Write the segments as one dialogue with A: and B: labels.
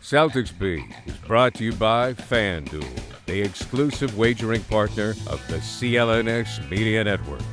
A: Celtics Beat is brought to you by FanDuel, the exclusive wagering partner of the CLNS Media Network.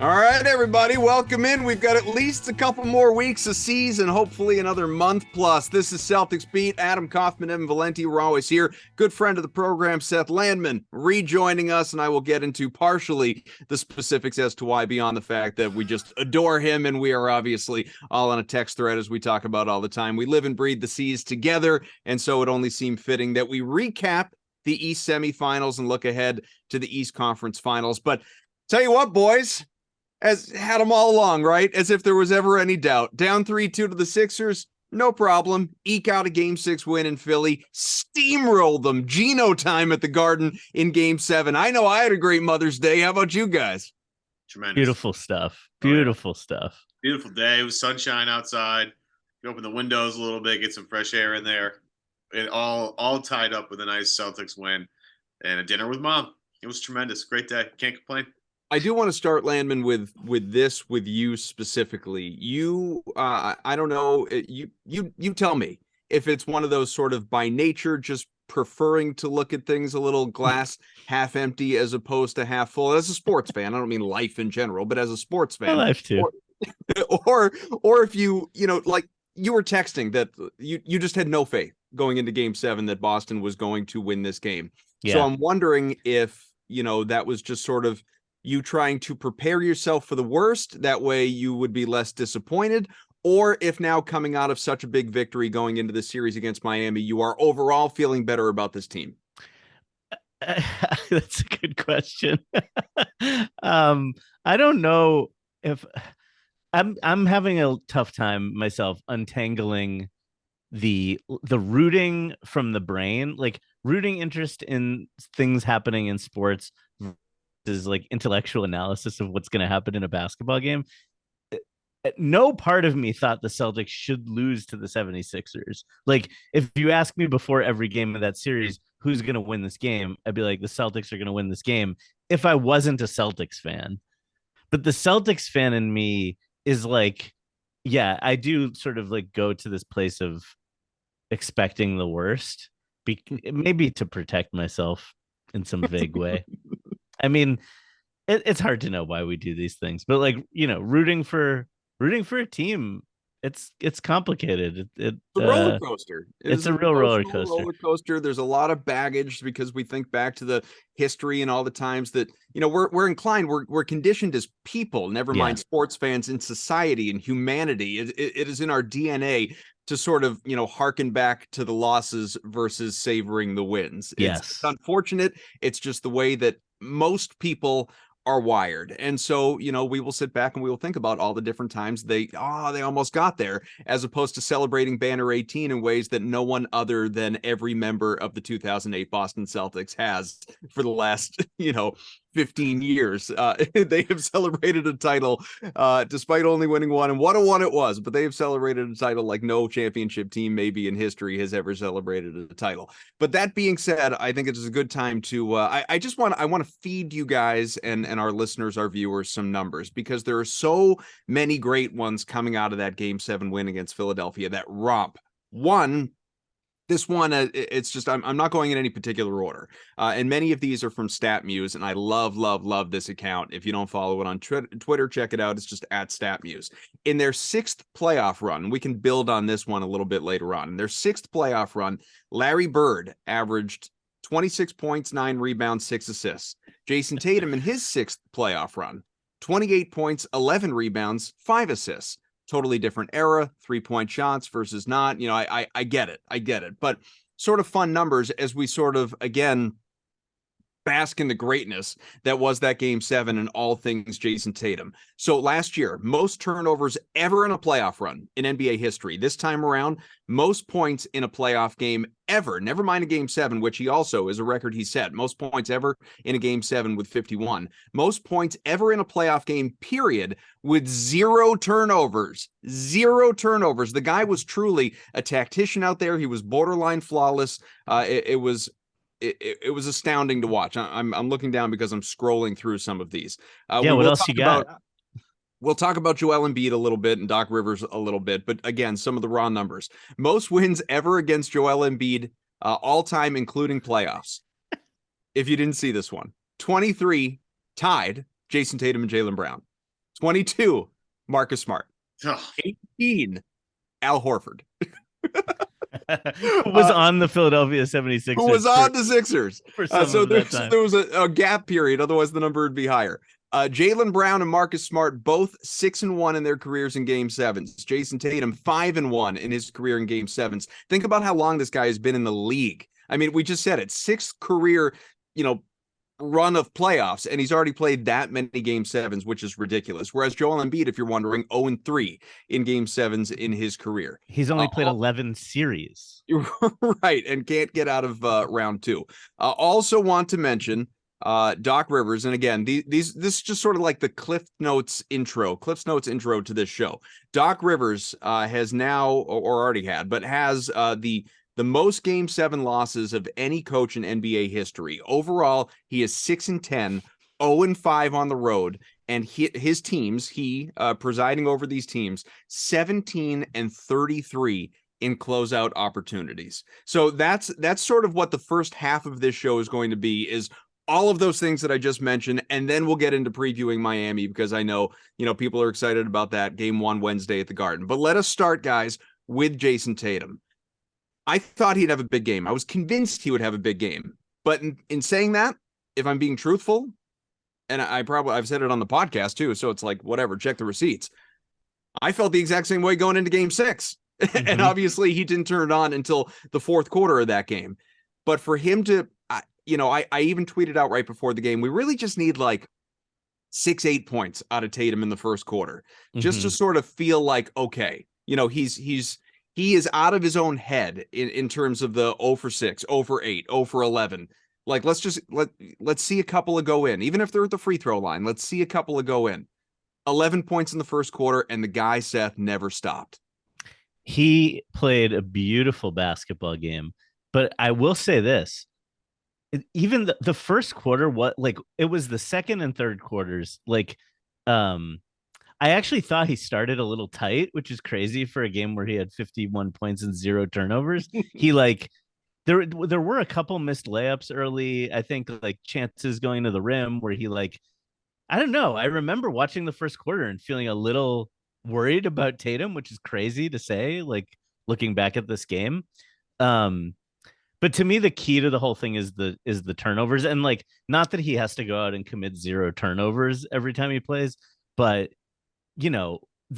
B: All right, everybody, welcome in. We've got at least a couple more weeks of season, hopefully another month plus. This is Celtics Beat. Adam Kaufman, Evan Valenti, we're always here. Good friend of the program, Seth Landman, rejoining us, and I will get into partially the specifics as to why, beyond the fact that we just adore him, and we are obviously all on a text thread as we talk about all the time. We live and breathe the C's together, and so it only seemed fitting that we recap the East semifinals and look ahead to the East Conference Finals. But tell you what, boys, as had them all along, right? As if there was ever any doubt. Down 3-2 to the Sixers, no problem. Eke out a Game 6 win in Philly. Steamrolled them. Geno time at the Garden in Game 7. I know I had a great Mother's Day. How about you guys?
C: Tremendous.
D: Beautiful stuff. Beautiful stuff.
C: Beautiful day. It was sunshine outside. You open the windows a little bit, get some fresh air in there. It all tied up with a nice Celtics win and a dinner with mom. It was tremendous. Great day. Can't complain.
B: I do want to start, Landman, with you specifically. You, I don't know. You tell me if it's one of those sort of by nature just preferring to look at things a little glass half empty as opposed to half full. As a sports fan, I don't mean life in general, but as a sports fan,
D: life too.
B: Or if you know, like you were texting that you just had no faith going into Game 7 that Boston was going to win this game. Yeah. So I'm wondering if that was just sort of you trying to prepare yourself for the worst, that way you would be less disappointed, or if now coming out of such a big victory going into the series against Miami, you are overall feeling better about this team.
D: That's a good question. I don't know if I'm having a tough time myself untangling the rooting from the brain, like rooting interest in things happening in sports is like intellectual analysis of what's going to happen in a basketball game. No part of me thought the Celtics should lose to the 76ers. Like, if you ask me before every game of that series, who's going to win this game, I'd be like, the Celtics are going to win this game if I wasn't a Celtics fan. But the Celtics fan in me is like, yeah, I do sort of like go to this place of expecting the worst, maybe to protect myself in some vague way. I mean, it's hard to know why we do these things, but like, rooting for a team, it's complicated. It's
B: a roller coaster.
D: It's a real roller
B: coaster. There's a lot of baggage because we think back to the history and all the times that, we're inclined, we're conditioned as people, never mind sports fans, in society and humanity. It is in our DNA to sort of, harken back to the losses versus savoring the wins. It's unfortunate. It's just the way that most people are wired. And so, we will sit back and we will think about all the different times they almost got there, as opposed to celebrating Banner 18 in ways that no one other than every member of the 2008 Boston Celtics has for the last, 15 years. They have celebrated a title despite only winning one, and what a one it was, but they have celebrated a title like no championship team maybe in history has ever celebrated a title. But that being said, I think it is a good time to I want to feed you guys and our listeners, our viewers, some numbers, because there are so many great ones coming out of that Game 7 win against Philadelphia, that romp. This one, it's just, I'm not going in any particular order. And many of these are from StatMuse, and I love this account. If you don't follow it on Twitter, check it out. It's just at StatMuse. In their sixth playoff run, we can build on this one a little bit later on. In their sixth playoff run, Larry Bird averaged 26 points, 9 rebounds, 6 assists. Jason Tatum in his sixth playoff run, 28 points, 11 rebounds, 5 assists. Totally different era, 3-point shots versus not. I get it. But sort of fun numbers as we sort of, again, bask in the greatness that was that Game 7 and all things Jason Tatum. So last year, most turnovers ever in a playoff run in NBA history. This time around, most points in a playoff game ever. Never mind a Game 7, which he also is a record he set. Most points ever in a Game 7 with 51. Most points ever in a playoff game, period, with 0 turnovers. 0 turnovers. The guy was truly a tactician out there. He was borderline flawless. It was astounding to watch. I'm looking down because I'm scrolling through some of these.
D: What else you got?
B: We'll talk about Joel Embiid a little bit and Doc Rivers a little bit, but again, some of the raw numbers. Most wins ever against Joel Embiid, all time, including playoffs. If you didn't see this one, 23 tied Jason Tatum and Jaylen Brown. 22 Marcus Smart. 18 Al Horford.
D: Who was on the Philadelphia 76ers.
B: Who was on the Sixers.
D: So
B: there was a gap period. Otherwise, the number would be higher. Jaylen Brown and Marcus Smart, both 6-1 in their careers in Game 7s. Jason Tatum, 5-1 in his career in Game 7s. Think about how long this guy has been in the league. I mean, we just said it. 6th career, run of playoffs, and he's already played that many Game 7s, which is ridiculous. Whereas Joel Embiid, if you're wondering, 0-3 in Game 7s in his career.
D: He's only played 11 series.
B: Right, and can't get out of round 2. Also want to mention Doc Rivers, and again, this is just sort of like the Cliff's Notes intro to this show. Doc Rivers has now, or already had, but has the most Game 7 losses of any coach in NBA history. Overall, he is 6-10, 0-5 on the road, and his teams, presiding over these teams, 17-33 in closeout opportunities. So that's sort of what the first half of this show is going to be, is all of those things that I just mentioned, and then we'll get into previewing Miami, because I know, people are excited about that Game 1 Wednesday at the Garden. But let us start, guys, with Jason Tatum. I thought he'd have a big game. I was convinced he would have a big game. But in saying that, if I'm being truthful, and I've said it on the podcast too, so it's like, whatever, check the receipts. I felt the exact same way going into Game 6. Mm-hmm. And obviously he didn't turn it on until the fourth quarter of that game. But for him to, I even tweeted out right before the game, we really just need like 6-8 points out of Tatum in the first quarter, just to sort of feel like, okay, he is out of his own head in terms of the 0 for 6, 0 for 8, 0 for 11. Like, let's see a couple of go in. Even if they're at the free throw line, let's see a couple of go in. 11 points in the first quarter, and the guy, Seth, never stopped.
D: He played a beautiful basketball game. But I will say this. Even the first quarter, it was the second and third quarters. I actually thought he started a little tight, which is crazy for a game where he had 51 points and 0 turnovers. There were a couple missed layups early. I think chances going to the rim where he I don't know. I remember watching the first quarter and feeling a little worried about Tatum, which is crazy to say, looking back at this game. But to me, the key to the whole thing is the turnovers, and not that he has to go out and commit 0 turnovers every time he plays, but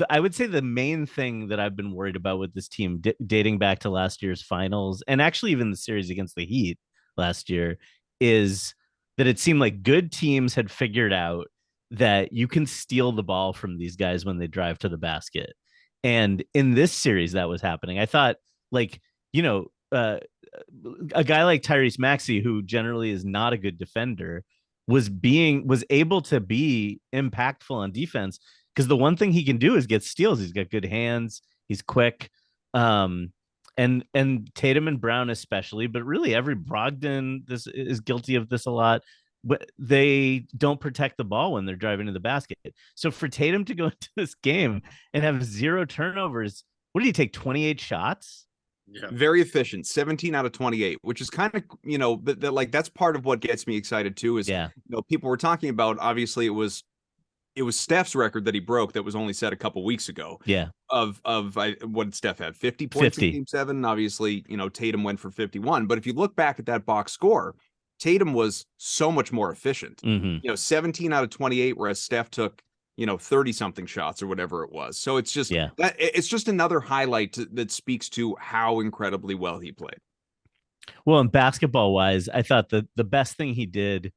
D: I would say the main thing that I've been worried about with this team dating back to last year's finals, and actually even the series against the Heat last year, is that it seemed like good teams had figured out that you can steal the ball from these guys when they drive to the basket. And in this series that was happening. I thought a guy like Tyrese Maxey, who generally is not a good defender, was able to be impactful on defense, because the one thing he can do is get steals. He's got good hands. He's quick. And Tatum and Brown especially, but really every Brogdon is guilty of this a lot. But they don't protect the ball when they're driving to the basket. So for Tatum to go into this game and have 0 turnovers, what did he take? 28 shots?
B: Yeah. Very efficient, 17 out of 28, which is kind of, that's part of what gets me excited too, is, people were talking about, obviously it was Steph's record that he broke that was only set a couple weeks ago.
D: Yeah.
B: What did Steph have? 50 points 50. In Game 7. Obviously, Tatum went for 51. But if you look back at that box score, Tatum was so much more efficient. 17 out of 28, whereas Steph took, 30 something shots or whatever it was. So it's just it's just another highlight that speaks to how incredibly well he played.
D: Well, and basketball wise, I thought the best thing he did.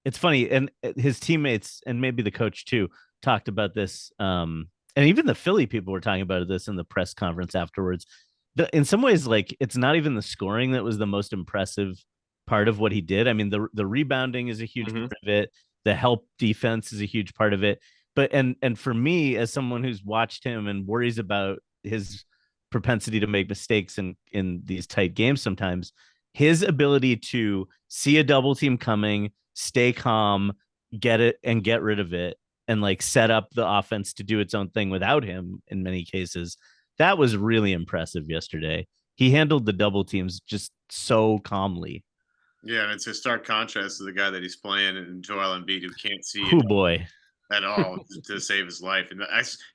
D: It's funny, and his teammates and maybe the coach too talked about this, and even the Philly people were talking about this in the press conference afterwards. In some ways, it's not even the scoring that was the most impressive part of what he did. I mean, the rebounding is a huge part of it. The help defense is a huge part of it. But and for me, as someone who's watched him and worries about his propensity to make mistakes in these tight games sometimes, his ability to see a double team coming, stay calm, get it and get rid of it, and like set up the offense to do its own thing without him in many cases. That was really impressive yesterday. He handled the double teams just so calmly.
C: Yeah, and it's a stark contrast to the guy that he's playing in Joel Embiid, who can't see
D: Oh
C: it
D: boy.
C: at all to save his life. And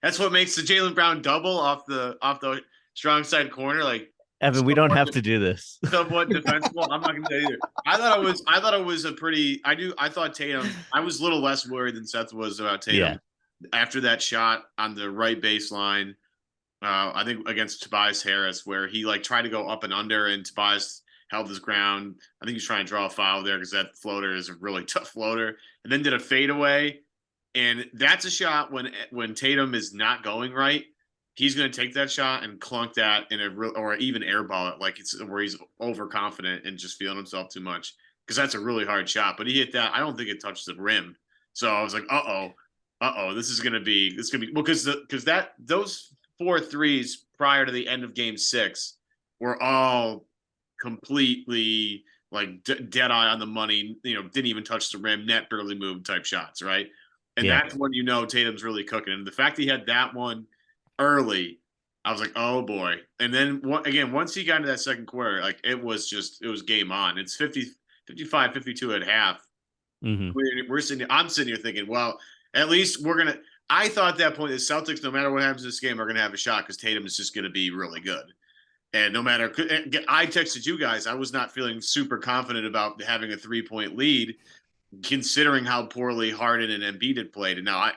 C: that's what makes the Jaylen Brown double off the strong side corner. Like,
D: Evan, we don't have to do this.
C: Somewhat defensible. I'm not gonna say either. I thought it was a pretty. I thought Tatum. I was a little less worried than Seth was about Tatum after that shot on the right baseline. I think against Tobias Harris, where he like tried to go up and under, and Tobias held his ground. I think he's trying to draw a foul there because that floater is a really tough floater, and then did a fadeaway. And that's a shot when Tatum is not going right. He's going to take that shot and clunk that or even airball it like it's where he's overconfident and just feeling himself too much, because that's a really hard shot. But he hit that. I don't think it touched the rim. So I was like, this is going to be well, because those 4 threes prior to the end of Game 6 were all completely like dead eye on the money. Didn't even touch the rim, net barely moved type shots, right? And that's when Tatum's really cooking. And the fact he had that one early, I was like, oh boy. And then once he got into that second quarter, like it was game on. It's 55, 52 at half.
D: Mm-hmm.
C: I'm sitting here thinking, well, at least I thought at that point the Celtics, no matter what happens in this game, are gonna have a shot because Tatum is just gonna be really good. And no matter, I texted you guys, I was not feeling super confident about having a 3-point lead, considering how poorly Harden and Embiid had played. And now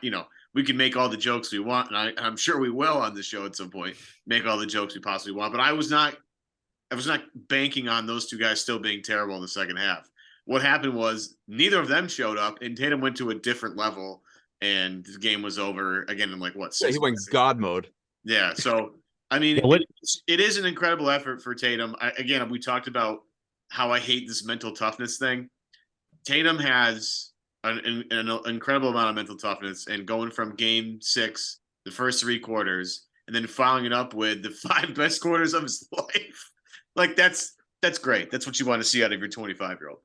C: we can make all the jokes we want, and I'm sure we will on the show at some point, make all the jokes we possibly want. But I was not banking on those two guys still being terrible in the second half. What happened was neither of them showed up, and Tatum went to a different level, and the game was over again in like what? 6
B: he went God mode.
C: Yeah. So I mean, it is an incredible effort for Tatum. Again, we talked about how I hate this mental toughness thing. Tatum has an incredible amount of mental toughness, and going from Game 6, the first 3 quarters, and then following it up with the 5 best quarters of his life, like that's great. That's what you want to see out of your 25-year-old.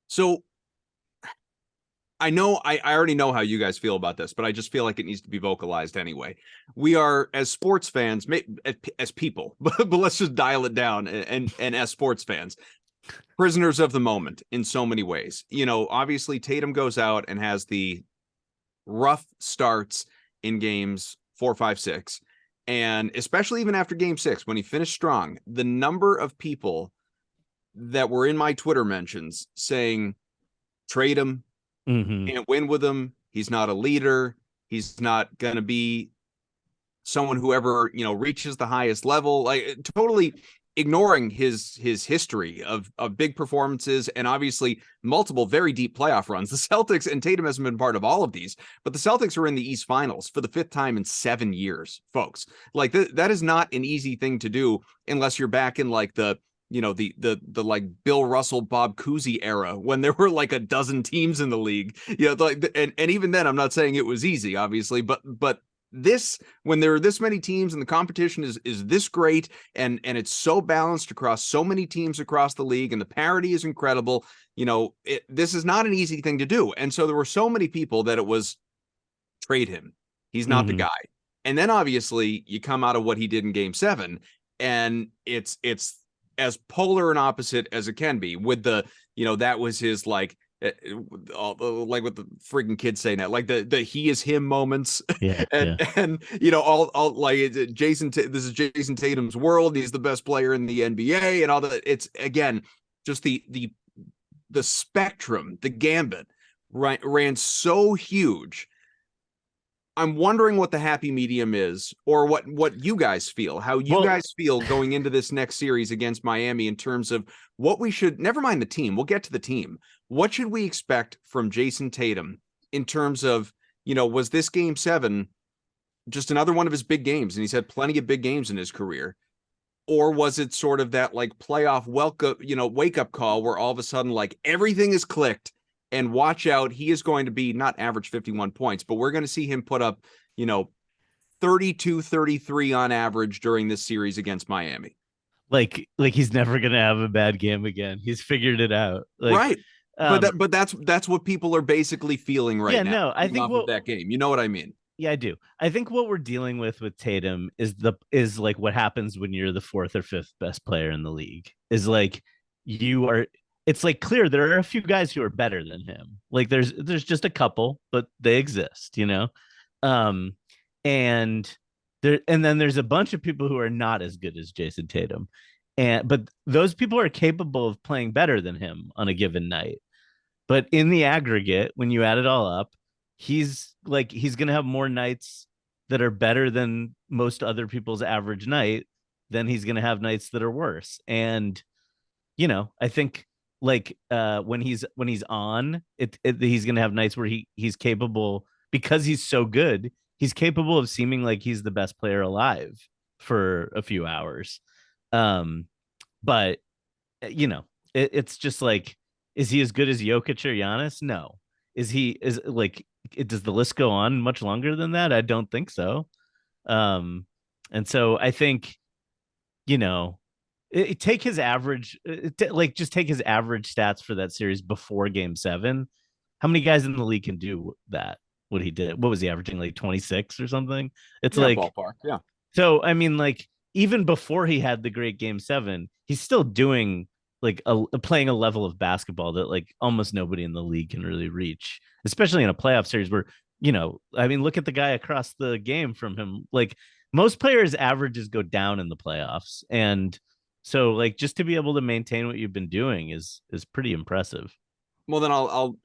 B: So I know I already know how you guys feel about this, but I just feel like it needs to be vocalized anyway. We are, as sports fans, as people, but let's just dial it down, and as sports fans, prisoners of the moment in so many ways. Obviously Tatum goes out and has the rough starts in games 4, 5, 6, and especially even after Game 6 when he finished strong, the number of people that were in my Twitter mentions saying, trade him, can't win with him, he's not a leader, he's not gonna be someone who ever reaches the highest level, like totally ignoring his history of big performances and obviously multiple very deep playoff runs. The Celtics, and Tatum hasn't been part of all of these, but the Celtics are in the East Finals for the 5th time in 7 years, folks. Like that is not an easy thing to do unless you're back in like the like Bill Russell, Bob Cousy era when there were like a dozen teams in the league. And even then, I'm not saying it was easy, obviously, but this, when there are this many teams and the competition is this great and it's so balanced across so many teams across the league and the parity is incredible, this is not an easy thing to do. And so there were so many people that it was trade him, he's not the guy. And then obviously you come out of what he did in Game 7, and it's as polar and opposite as it can be, with the that was his like what the freaking kids say now, like the he is him moments. And all like Jason, this is Jason Tatum's world, he's the best player in the NBA and all that. It's again just the spectrum, the gambit ran so huge. I'm wondering what the happy medium is, or what you guys feel, how you guys feel going into this next series against Miami in terms of what we should, never mind the team, we'll get to the team. What should we expect from Jason Tatum in terms of, was this Game 7 just another one of his big games, and he's had plenty of big games in his career? Or was it sort of that like playoff wake up call where all of a sudden like everything is clicked, and watch out, he is going to be not average 51 points, but we're going to see him put up, 32, 33 on average during this series against Miami.
D: Like he's never going to have a bad game again. He's figured it out.
B: Right. But that's what people are basically feeling right now.
D: No, I think
B: off of that game. You know what I mean?
D: Yeah, I do. I think what we're dealing with Tatum is like what happens when you're the fourth or fifth best player in the league. Is like you are. It's like clear there are a few guys who are better than him. Like there's just a couple, but they exist, um, and then there's a bunch of people who are not as good as Jason Tatum, but those people are capable of playing better than him on a given night. But in the aggregate, when you add it all up, he's gonna have more nights that are better than most other people's average night than he's gonna have nights that are worse. And I think when he's on he's gonna have nights where he's capable, because he's so good, he's capable of seeming like he's the best player alive for a few hours. But it's just like, is he as good as Jokic or Giannis? No. Does the list go on much longer than that? I don't think so. And so I think, take his average, just take his average stats for that series before Game 7. How many guys in the league can do that? What he did? What was he averaging? Like 26 or something? It's like
B: ballpark. Yeah.
D: So I mean, even before he had the great Game 7, he's still doing playing a level of basketball that almost nobody in the league can really reach, especially in a playoff series where, I mean, look at the guy across the game from him. Most players' averages go down in the playoffs. And so just to be able to maintain what you've been doing is pretty impressive.
B: Well, then I'll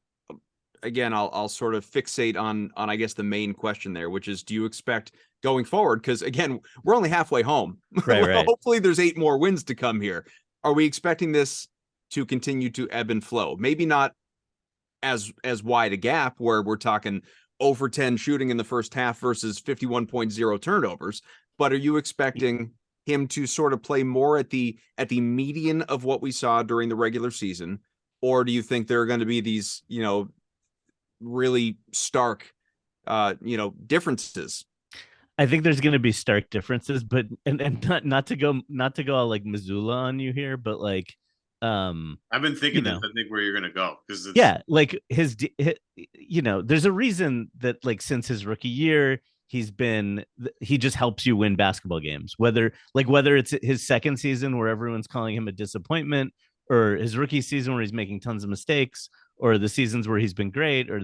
B: sort of fixate on I guess the main question there, which is, do you expect going forward? Because again, we're only halfway home.
D: Right.
B: Hopefully there's 8 more wins to come here. Are we expecting this to continue to ebb and flow? Maybe not as wide a gap where we're talking over 10 shooting in the first half versus 51.0 turnovers, but are you expecting him to sort of play more at the median of what we saw during the regular season? Or do you think there are going to be these, really stark differences?
D: I think there's going to be stark differences, but and not to go all like Missoula on you here, but
C: I've been thinking I think where you're going to go, because
D: his there's a reason that since his rookie year he just helps you win basketball games, whether it's his second season where everyone's calling him a disappointment, or his rookie season where he's making tons of mistakes, or the seasons where he's been great, or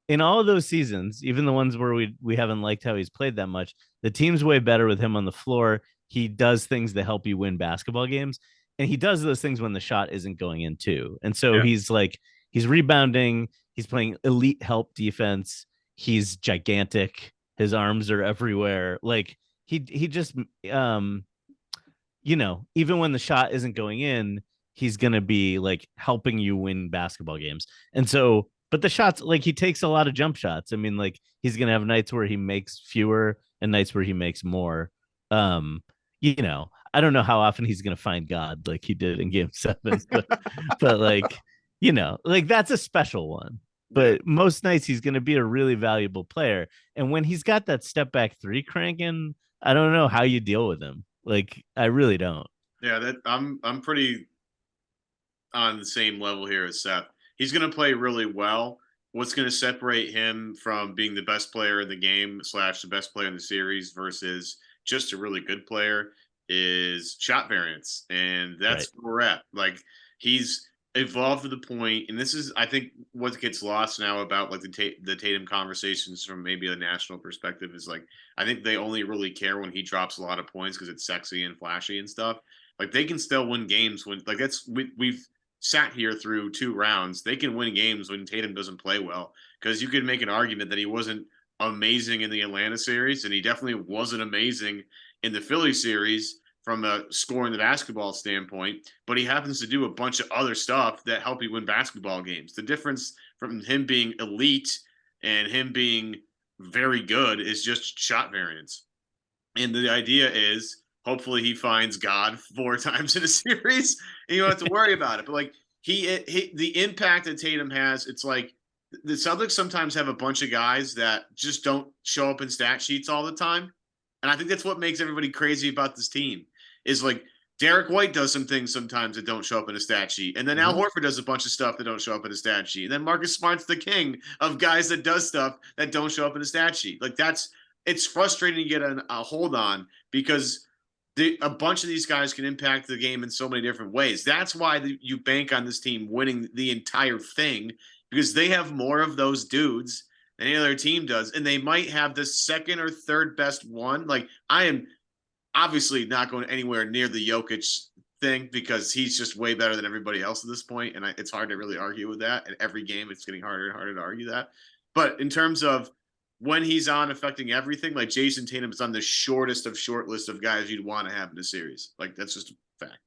D: in all of those seasons, even the ones where we haven't liked how he's played that much, the team's way better with him on the floor. He does things that help you win basketball games, and he does those things when the shot isn't going in too. And so he's rebounding, he's playing elite help defense, he's gigantic, his arms are everywhere. He just even when the shot isn't going in, he's gonna be helping you win basketball games. And so, but the shots, he takes a lot of jump shots. I mean, he's gonna have nights where he makes fewer and nights where he makes more. I don't know how often he's gonna find God like he did in Game 7, but that's a special one. But most nights he's gonna be a really valuable player. And when he's got that step back 3 cranking, I don't know how you deal with him. I really don't.
C: Yeah, I'm pretty on the same level here as Seth. He's going to play really well. What's going to separate him from being the best player in the game / the best player in the series versus just a really good player is shot variance. And that's where we're at. He's evolved to the point, and this is, I think, what gets lost now about the Tatum conversations from maybe a national perspective is I think they only really care when he drops a lot of points because it's sexy and flashy and stuff. They can still win games when we've sat here through 2 rounds. They can win games when Tatum doesn't play well, because you could make an argument that he wasn't amazing in the Atlanta series, and he definitely wasn't amazing in the Philly series from a scoring the basketball standpoint, but he happens to do a bunch of other stuff that help you win basketball games. The difference from him being elite and him being very good is just shot variance. And the idea is, hopefully he finds God 4 times in a series and you don't have to worry about it. But the impact that Tatum has, it's the Celtics sometimes have a bunch of guys that just don't show up in stat sheets all the time. And I think that's what makes everybody crazy about this team is Derek White does some things sometimes that don't show up in a stat sheet. And then Al Horford does a bunch of stuff that don't show up in a stat sheet. And then Marcus Smart's the king of guys that does stuff that don't show up in a stat sheet. Like it's frustrating to get a hold on because a bunch of these guys can impact the game in so many different ways. That's why you bank on this team winning the entire thing, because they have more of those dudes than any other team does. And they might have the second or third best one. Like, I am obviously not going anywhere near the Jokic thing because he's just way better than everybody else at this point. And it's hard to really argue with that. And every game, it's getting harder and harder to argue that. But in terms of when he's on affecting everything, like Jason Tatum is on the shortest of short list of guys you'd want to have in a series. Like, that's just a fact.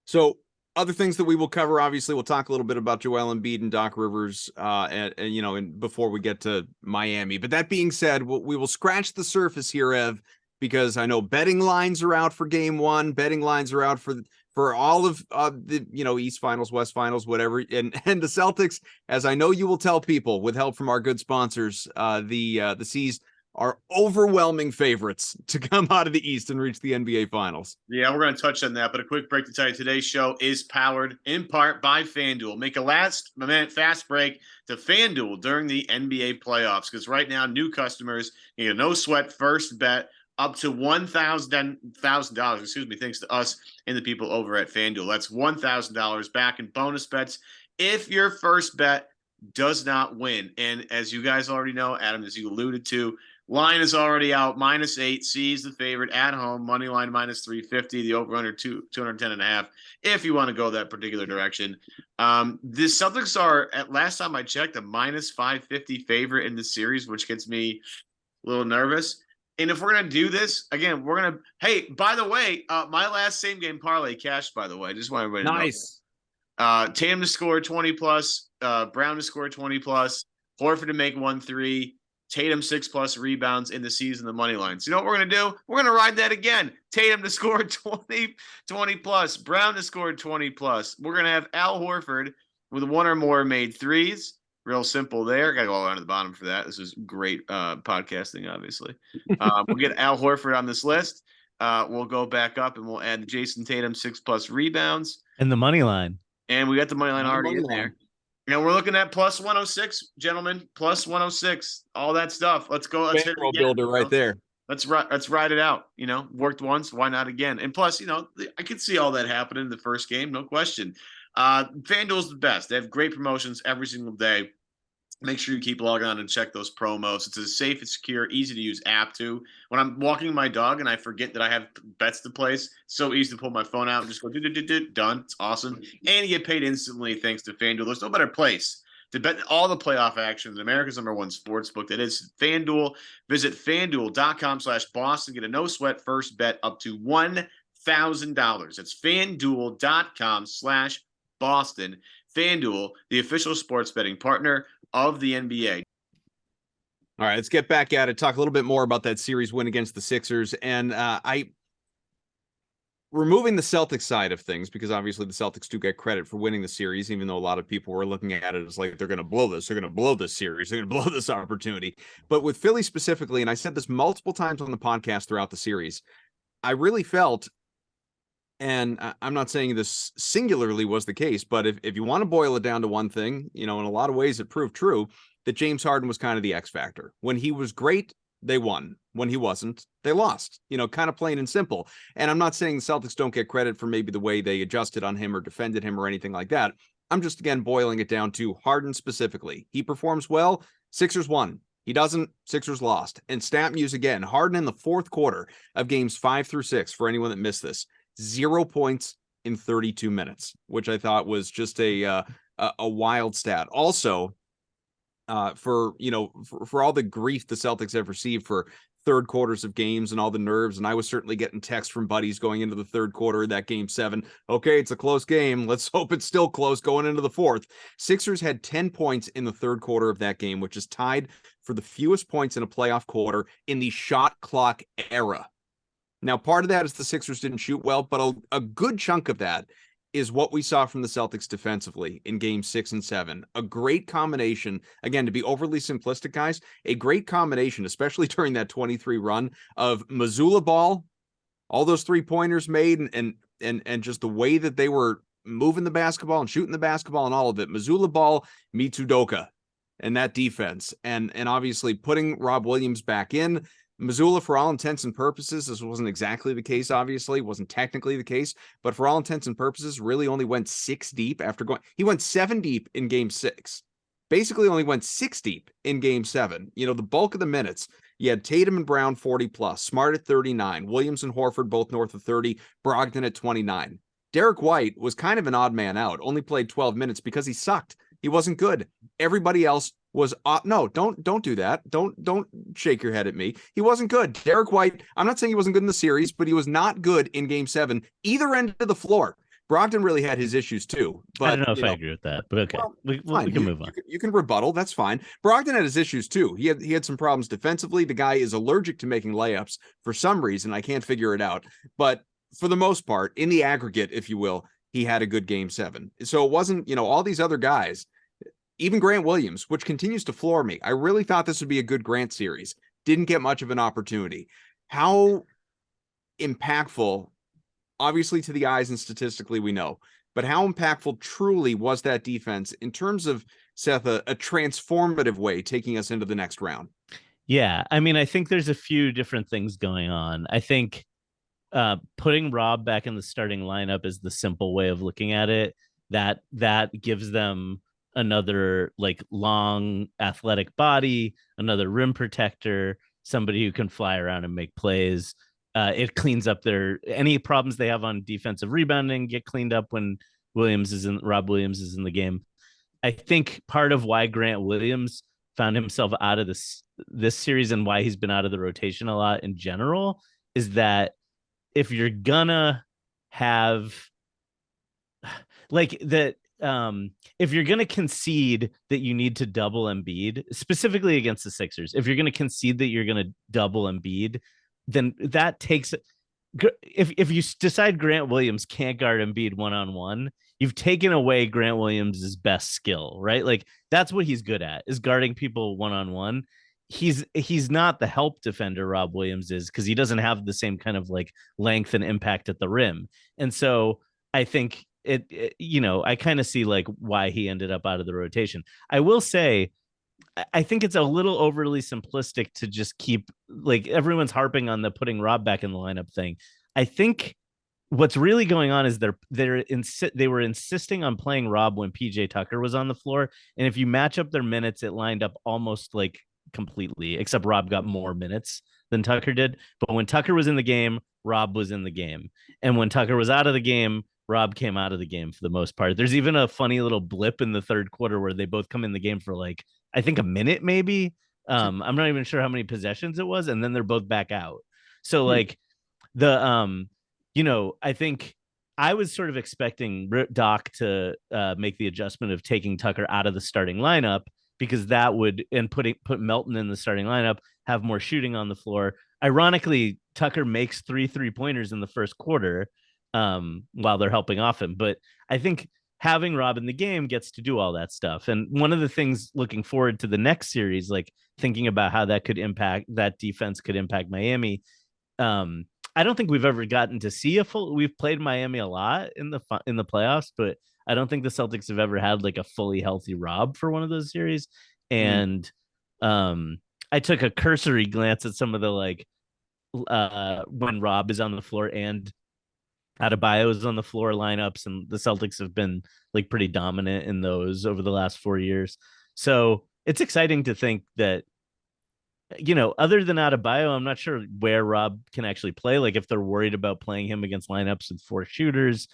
B: So other things that we will cover, obviously, we'll talk a little bit about Joel Embiid and Doc Rivers, and before we get to Miami. But that being said, we will scratch the surface here, Ev, because I know betting lines are out for game one. Betting lines are out for all of the East Finals, West Finals, whatever. And the Celtics, as I know you will tell people with help from our good sponsors, the C's are overwhelming favorites to come out of the East and reach the NBA Finals.
C: Yeah, we're going to touch on that, but a quick break to tell you today's show is powered in part by FanDuel. Make a last-minute fast break to FanDuel during the NBA playoffs, because right now, new customers get a no-sweat first bet up to $1,000, thanks to us and the people over at FanDuel. That's $1,000 back in bonus bets if your first bet does not win. And as you guys already know, Adam, as you alluded to, line is already out, -8. C is the favorite at home, money line -350, the over-under 210.5, if you want to go that particular direction. The Celtics are, at last time I checked, a -550 favorite in the series, which gets me a little nervous. And if we're going to do this, again, we're going to – hey, by the way, my last same-game parlay cashed, by the way. I just want everybody to know.
B: Nice.
C: Tatum to score 20+, Brown to score 20+, Horford to make 1-3, Tatum 6+ rebounds in the season, the money line. So you know what we're going to do? We're going to ride that again. Tatum to score 20+, Brown to score 20+. We're going to have Al Horford with one or more made threes. Real simple there. Got to go all the way to the bottom for that. This is great podcasting, obviously. We'll get Al Horford on this list. We'll go back up and we'll add Jason Tatum 6+ rebounds.
D: And the money line.
C: And we got the money line already in there. And we're looking at +106, gentlemen. +106. All that stuff. Let's go. Let's hit it again,
B: builder right there.
C: Let's ride it out. Worked once. Why not again? And plus, I could see all that happening in the first game. No question. FanDuel's the best. They have great promotions every single day. Make sure you keep logging on and check those promos. It's a safe and secure, easy to use app too. When I'm walking my dog and I forget that I have bets to place, so easy to pull my phone out and just go done. It's awesome. And you get paid instantly thanks to FanDuel. There's no better place to bet all the playoff actions. America's #1 sports book. That is FanDuel. Visit FanDuel.com/Boston. Get a no sweat first bet up to $1,000. That's FanDuel.com/Boston. FanDuel, the official sports betting partner of the NBA.
B: All right, let's get back at it. Talk a little bit more about that series win against the Sixers. And removing the Celtics side of things, because obviously the Celtics do get credit for winning the series, even though a lot of people were looking at it as like they're going to blow this. They're going to blow this series. They're going to blow this opportunity. But with Philly specifically, and I said this multiple times on the podcast throughout the series, I really felt, and I'm not saying this singularly was the case, but if you want to boil it down to one thing, in a lot of ways it proved true, that James Harden was kind of the X factor. When he was great, they won. When he wasn't, they lost, kind of plain and simple. And I'm not saying the Celtics don't get credit for maybe the way they adjusted on him or defended him or anything like that. I'm just, again, boiling it down to Harden specifically. He performs well, Sixers won. He doesn't, Sixers lost. And stat muse again, Harden in the fourth quarter of games 5 through 6, for anyone that missed this, 0 points in 32 minutes, which I thought was just a wild stat. Also, for all the grief the Celtics have received for third quarters of games and all the nerves, and I was certainly getting texts from buddies going into the third quarter of that game 7. Okay, it's a close game. Let's hope it's still close going into the fourth. Sixers had 10 points in the third quarter of that game, which is tied for the fewest points in a playoff quarter in the shot clock era. Now, part of that is the Sixers didn't shoot well, but a good chunk of that is what we saw from the Celtics defensively in games 6 and 7. A great combination, again, to be overly simplistic, guys, a great combination, especially during that 23 run, of Mazzulla ball all those 3-pointers made and just the way that they were moving the basketball and shooting the basketball and all of it. Missoula Ball meets Udoka and that defense. And obviously putting Rob Williams back in. Missoula, for all intents and purposes, this wasn't exactly the case, obviously, wasn't technically the case, but for all intents and purposes, really only went 6 deep after he went 7 deep in game 6. Basically only went 6 deep in game 7. You know, the bulk of the minutes, you had Tatum and Brown 40 plus, Smart at 39, Williams and Horford both north of 30, Brogdon at 29. Derek White was kind of an odd man out, only played 12 minutes because he sucked. He wasn't good. Everybody else was no, don't do that. Don't shake your head at me. He wasn't good. Derek White, I'm not saying he wasn't good in the series, but he was not good in game 7, either end of the floor. Brogdon really had his issues too. But
D: I don't know if I agree with that, but okay. Well, we can move on.
B: You can rebuttal. That's fine. Brogdon had his issues too. He had some problems defensively. The guy is allergic to making layups for some reason. I can't figure it out. But for the most part, in the aggregate, if you will, he had a good game 7. So it wasn't, all these other guys, even Grant Williams, which continues to floor me. I really thought this would be a good Grant series. Didn't get much of an opportunity. How impactful, obviously to the eyes and statistically we know, but how impactful truly was that defense in terms of, Seth, a transformative way taking us into the next round?
D: Yeah, I mean, I think there's a few different things going on. I think putting Rob back in the starting lineup is the simple way of looking at it. That gives them another like long athletic body, another rim protector, somebody who can fly around and make plays. It cleans up any problems they have on defensive rebounding get cleaned up when Rob Williams is in the game. I think part of why Grant Williams found himself out of this series and why he's been out of the rotation a lot in general is that if you're gonna have like that, if you're gonna concede that you need to double Embiid, specifically against the Sixers, if you're gonna concede that you're gonna double Embiid, then that takes. If you decide Grant Williams can't guard Embiid one-on-one, you've taken away Grant Williams' best skill, right? Like that's what he's good at, is guarding people one-on-one. He's not the help defender Rob Williams is, because he doesn't have the same kind of like length and impact at the rim. And so I think I kind of see like why he ended up out of the rotation. I will say, I think it's a little overly simplistic to just keep like everyone's harping on the putting Rob back in the lineup thing. I think what's really going on is they were insisting on playing Rob when PJ Tucker was on the floor. And if you match up their minutes, it lined up almost like completely, except Rob got more minutes than Tucker did. But when Tucker was in the game, Rob was in the game. And when Tucker was out of the game, Rob came out of the game for the most part. There's even a funny little blip in the third quarter where they both come in the game for like, I think a minute maybe. I'm not even sure how many possessions it was. And then they're both back out. So like I think I was sort of expecting Doc to make the adjustment of taking Tucker out of the starting lineup, because that would, and put Melton in the starting lineup, have more shooting on the floor. Ironically, Tucker makes 3-3-pointers in the first quarter while they're helping off him. But I think having Rob in the game gets to do all that stuff. And one of the things looking forward to the next series, like thinking about how that defense could impact Miami. I don't think we've ever gotten to see we've played Miami a lot in the playoffs, but I don't think the Celtics have ever had like a fully healthy Rob for one of those series. And I took a cursory glance at some of the like when Rob is on the floor and Adebayo is on the floor lineups, and the Celtics have been like pretty dominant in those over the last 4 years. So it's exciting to think that, other than Adebayo, I'm not sure where Rob can actually play. Like if they're worried about playing him against lineups with 4 shooters,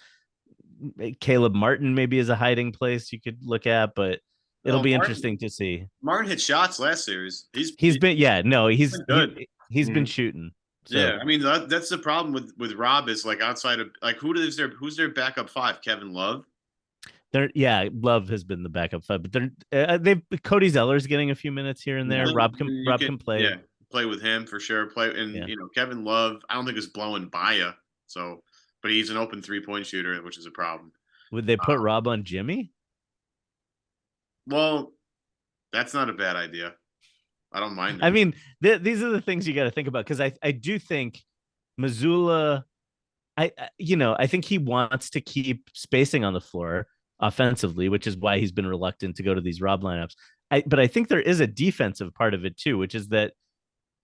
D: Caleb Martin maybe is a hiding place you could look at, but it'll be interesting to see.
C: Martin hit shots last series.
D: He's been good. He's been shooting. So.
C: Yeah, I mean that's the problem with Rob is like outside of like who's their backup 5? Kevin Love.
D: Love has been the backup 5, but they've Cody Zeller's getting a few minutes here and there.
C: Yeah,
D: Rob can play.
C: Yeah, play with him for sure. Kevin Love, I don't think is blowing by you. So, but he's an open 3-point shooter, which is a problem.
D: Would they put Rob on Jimmy?
C: Well, that's not a bad idea. I don't mind it.
D: I mean, these are the things you got to think about, because I do think Missoula I think he wants to keep spacing on the floor offensively, which is why he's been reluctant to go to these Rob lineups. But I think there is a defensive part of it too, which is that,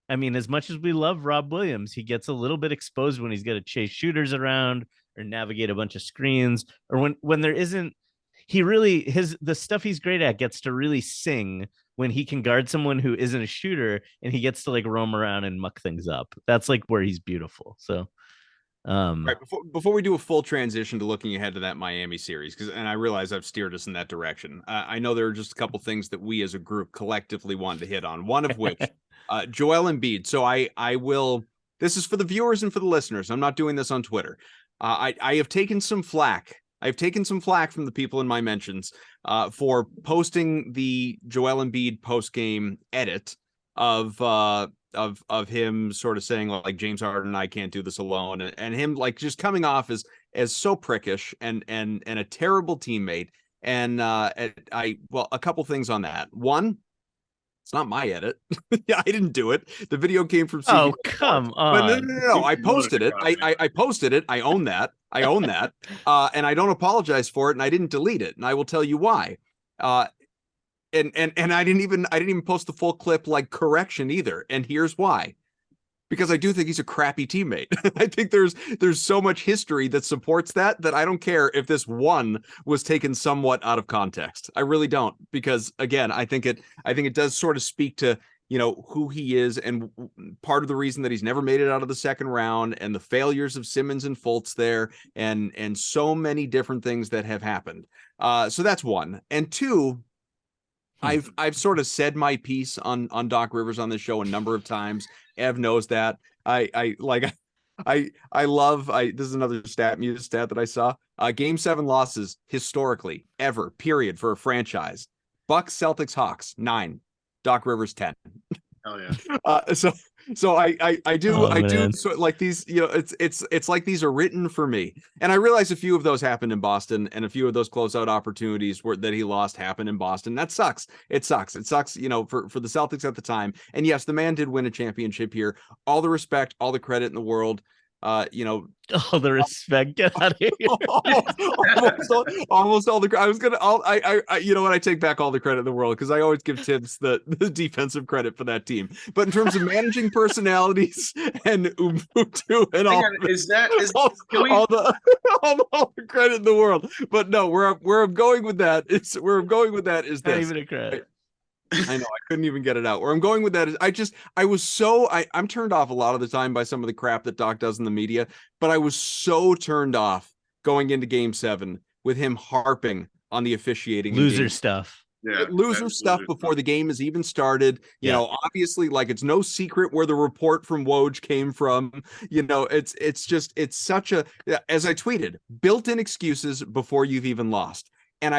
D: I mean, as much as we love Rob Williams, he gets a little bit exposed when he's got to chase shooters around or navigate a bunch of screens, or when there isn't. He really the stuff he's great at gets to really sing when he can guard someone who isn't a shooter, and he gets to like roam around and muck things up. That's like where he's beautiful. So,
B: right, before we do a full transition to looking ahead to that Miami series, and I realize I've steered us in that direction. I know there are just a couple things that we as a group collectively wanted to hit on. One of which, Joel Embiid. So I will. This is for the viewers and for the listeners. I'm not doing this on Twitter. I have taken some flack. I've taken some flack from the people in my mentions for posting the Joel Embiid post game edit of him sort of saying like James Harden and I can't do this alone, and him like just coming off as so prickish and a terrible teammate. And a couple things on that. One, it's not my edit. Yeah, I didn't do it. The video came from
D: oh, come on.
B: But no. I posted it. I posted it. I own that. And I don't apologize for it, and I didn't delete it, and I will tell you why. And I didn't even post the full clip like correction either. And here's why. Because I do think he's a crappy teammate. I think there's so much history that supports that I don't care if this one was taken somewhat out of context. I really don't, because again, I think it does sort of speak to, who he is, and part of the reason that he's never made it out of the second round, and the failures of Simmons and Fultz there, and so many different things that have happened. So that's one. And two, I've sort of said my piece on Doc Rivers on this show a number of times. Ev knows that. I love this is another stat that I saw. Game 7 losses historically ever, period, for a franchise. Bucks, Celtics, Hawks 9. Doc Rivers 10.
C: Hell yeah.
B: So I do so like these, it's like these are written for me. And I realize a few of those happened in Boston, and a few of those closeout opportunities that he lost happened in Boston. That sucks. It sucks, for the Celtics at the time. And yes, the man did win a championship here. All the respect, all the credit in the world.
D: All the respect, get out of here.
B: almost all the I was gonna I take back all the credit in the world, because I always give Tibbs the defensive credit for that team. But in terms of managing personalities and Ubuntu and all the credit in the world. But no, where I'm going with that is this.
D: Not even a credit.
B: I know, I couldn't even get it out. Where I'm going with that is I'm turned off a lot of the time by some of the crap that Doc does in the media, but I was so turned off going into Game 7 with him harping on the officiating.
D: Loser stuff.
B: Yeah, loser stuff before the game has even started. Obviously, like, it's no secret where the report from Woj came from. It's such a, as I tweeted, built-in excuses before you've even lost. And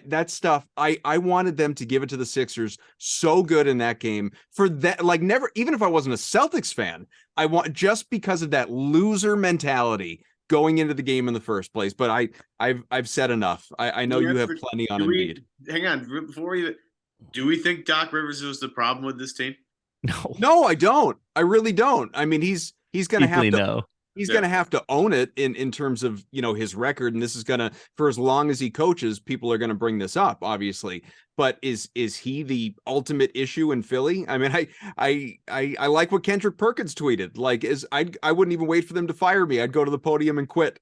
B: that stuff, I wanted them to give it to the Sixers so good in that game for that. Like, never, even if I wasn't a Celtics fan, just because of that loser mentality going into the game in the first place. But I've said enough. I know you have plenty on Embiid.
C: Hang on, do we think Doc Rivers was the problem with this team?
B: No, I don't. I really don't. I mean, he's going to have to.
D: No.
B: He's going to have to own it in terms of, his record. And this is going to, for as long as he coaches, people are going to bring this up, obviously. But is he the ultimate issue in Philly? I mean, I like what Kendrick Perkins tweeted. Like, I wouldn't even wait for them to fire me. I'd go to the podium and quit.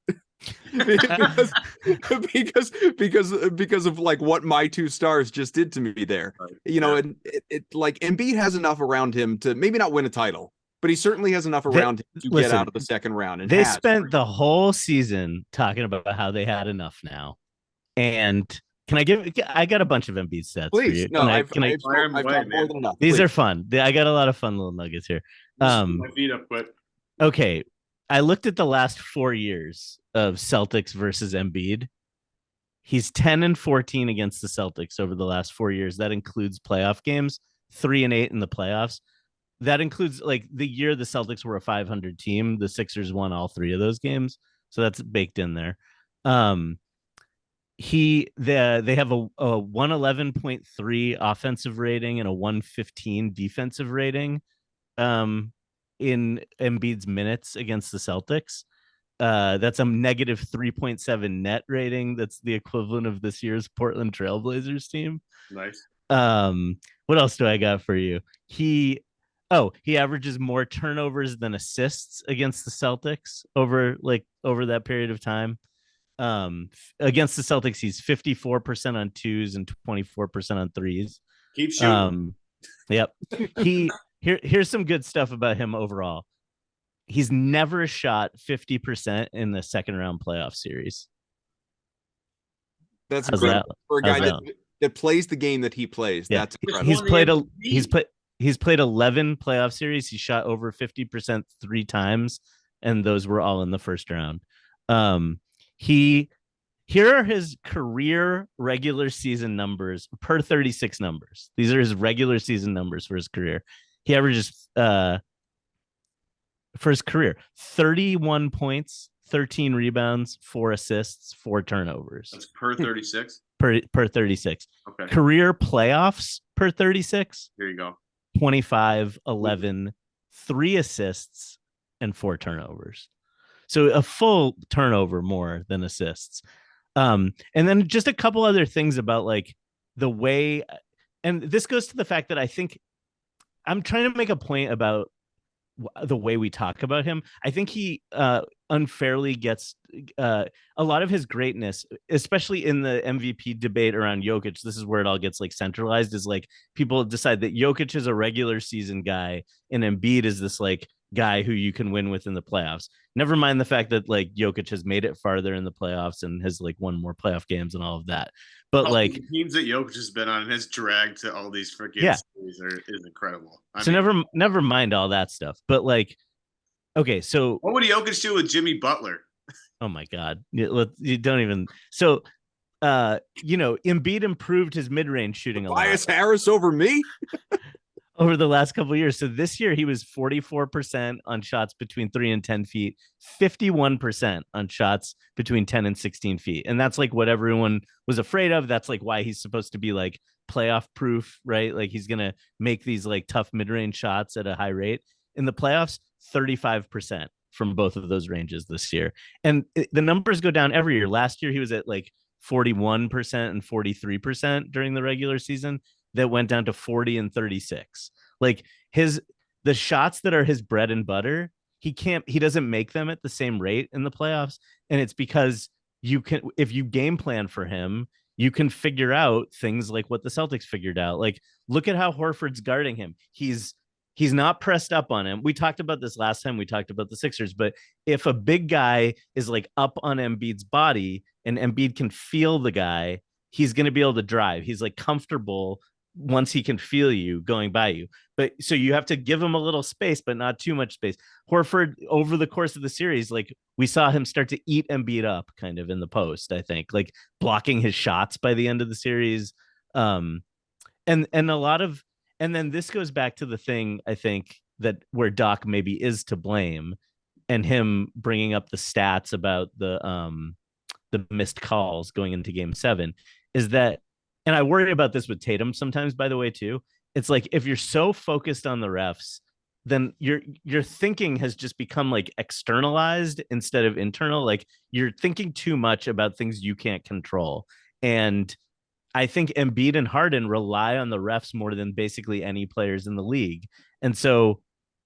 B: because of like what my 2 stars just did to me there. Right. And it like Embiid has enough around him to maybe not win a title, but he certainly has enough around him to get out of the second round. And
D: they spent the whole season talking about how they had enough now. And I got a bunch of Embiid stats.
B: Please.
D: For you.
B: No, I've got more than enough.
D: These
B: Please.
D: are fun. I got a lot of fun little nuggets here.
C: My feet up quick.
D: Okay. I looked at the last 4 years of Celtics versus Embiid. He's 10-14 against the Celtics over the last 4 years. That includes playoff games, 3-8 in the playoffs. That includes like the year the Celtics were a 500 team. The Sixers won all 3 of those games. So that's baked in there. They have a 111.3 offensive rating and a 115 defensive rating in Embiid's minutes against the Celtics. That's a negative 3.7 net rating. That's the equivalent of this year's Portland Trailblazers team.
C: Nice.
D: What else do I got for you? He averages more turnovers than assists against the Celtics over that period of time. Against the Celtics, he's 54% on twos and 24% on threes.
C: Keep shooting.
D: Yep. Here's some good stuff about him overall. He's never shot 50% in the second round playoff series.
B: That's incredible for a guy that plays the game that he plays. Yeah. That's incredible.
D: He's played 11 playoff series. He shot over 50% 3 times, and those were all in the first round. Here are his career regular season numbers per 36 numbers. These are his regular season numbers for his career. He averages for his career 31 points, 13 rebounds, 4 assists, 4 turnovers.
C: That's per 36?
D: Per 36.
C: Okay.
D: Career playoffs per 36.
C: Here you go.
D: 25, 11, 3 assists, and 4 turnovers. So a full turnover more than assists. And then just a couple other things about like the way, and this goes to the fact that I think I'm trying to make a point about the way we talk about him. I think he unfairly gets a lot of his greatness, especially in the MVP debate around Jokic. This is where it all gets like centralized, is like people decide that Jokic is a regular season guy and Embiid is this like guy who you can win with in the playoffs. Never mind the fact that like Jokic has made it farther in the playoffs and has like won more playoff games and all of that. But like
C: the teams that Jokic has been on and has dragged to all these freaking series is incredible.
D: Never mind all that stuff. But like, okay, so
C: what would Jokic do with Jimmy Butler?
D: Oh my God, you don't even. So, Embiid improved his mid-range shooting a lot.
B: Tobias Harris over me.
D: Over the last couple of years. So this year he was 44% on shots between 3 and 10 feet, 51% on shots between 10 and 16 feet. And that's like what everyone was afraid of. That's like why he's supposed to be like playoff proof, right? Like he's going to make these like tough mid-range shots at a high rate. In the playoffs, 35% from both of those ranges this year. And the numbers go down every year. Last year he was at like 41% and 43% during the regular season. That went down to 40 and 36. Like the shots that are his bread and butter, he doesn't make them at the same rate in the playoffs. And it's because if you game plan for him, you can figure out things like what the Celtics figured out. Like, look at how Horford's guarding him. He's not pressed up on him. We talked about this last time we talked about the Sixers, but if a big guy is like up on Embiid's body and Embiid can feel the guy, he's going to be able to drive. He's like comfortable once he can feel you going by you. But so you have to give him a little space, but not too much space. Horford, over the course of the series, like we saw him start to eat Embiid up kind of in the post, I think, like blocking his shots by the end of the series. And a lot of, and then this goes back to the thing, I think, that where Doc maybe is to blame, and him bringing up the stats about the missed calls going into game 7 is that, and I worry about this with Tatum sometimes, by the way, too. It's like, if you're so focused on the refs, then your thinking has just become like externalized instead of internal. Like you're thinking too much about things you can't control. And I think Embiid and Harden rely on the refs more than basically any players in the league. And so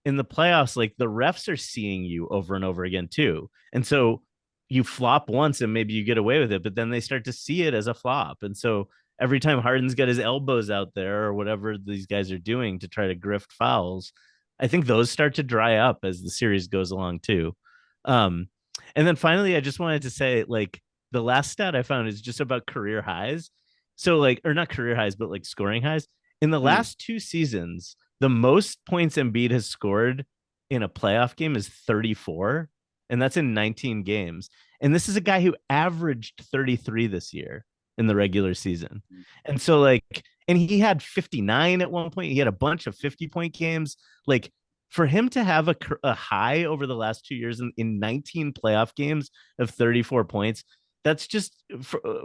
D: in the playoffs, like the refs are seeing you over and over again too. And so you flop once and maybe you get away with it, but then they start to see it as a flop. And so every time Harden's got his elbows out there or whatever these guys are doing to try to grift fouls, I think those start to dry up as the series goes along too. And then finally, I just wanted to say, like, the last stat I found is just about career highs. So like, or not career highs, but like scoring highs. In the last 2 seasons, the most points Embiid has scored in a playoff game is 34. And that's in 19 games. And this is a guy who averaged 33 this year in the regular season. And so like, and he had 59 at one point. He had a bunch of 50-point games. Like, for him to have a high over the last 2 years in 19 playoff games of 34 points, that's just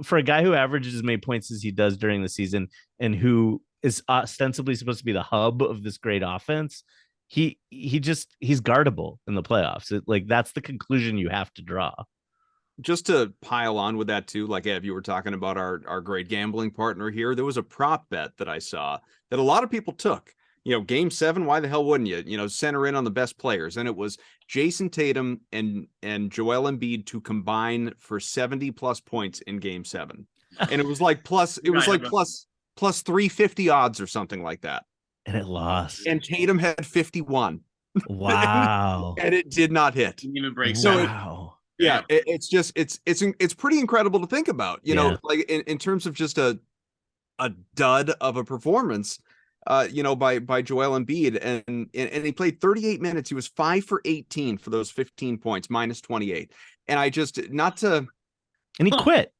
D: for a guy who averages as many points as he does during the season and who is ostensibly supposed to be the hub of this great offense. he's guardable in the playoffs. Like that's the conclusion you have to draw.
B: Just to pile on with that too, like Ev, you were talking about our great gambling partner here. There was a prop bet that I saw that a lot of people took. Game 7, why the hell wouldn't you? Center in on the best players, and it was Jason Tatum and Joel Embiid to combine for 70 plus points in Game 7, and it was like plus 350 odds or something like that,
D: and it lost.
B: And Tatum had 51.
D: Wow,
B: and it did not hit.
C: Didn't even break.
D: Wow.
B: Yeah, it's incredible to think about, like in terms of just a dud of a performance, by Joel Embiid, and he played 38 minutes. He was 5 for 18 for those 15 points, minus 28. And and
D: he quit.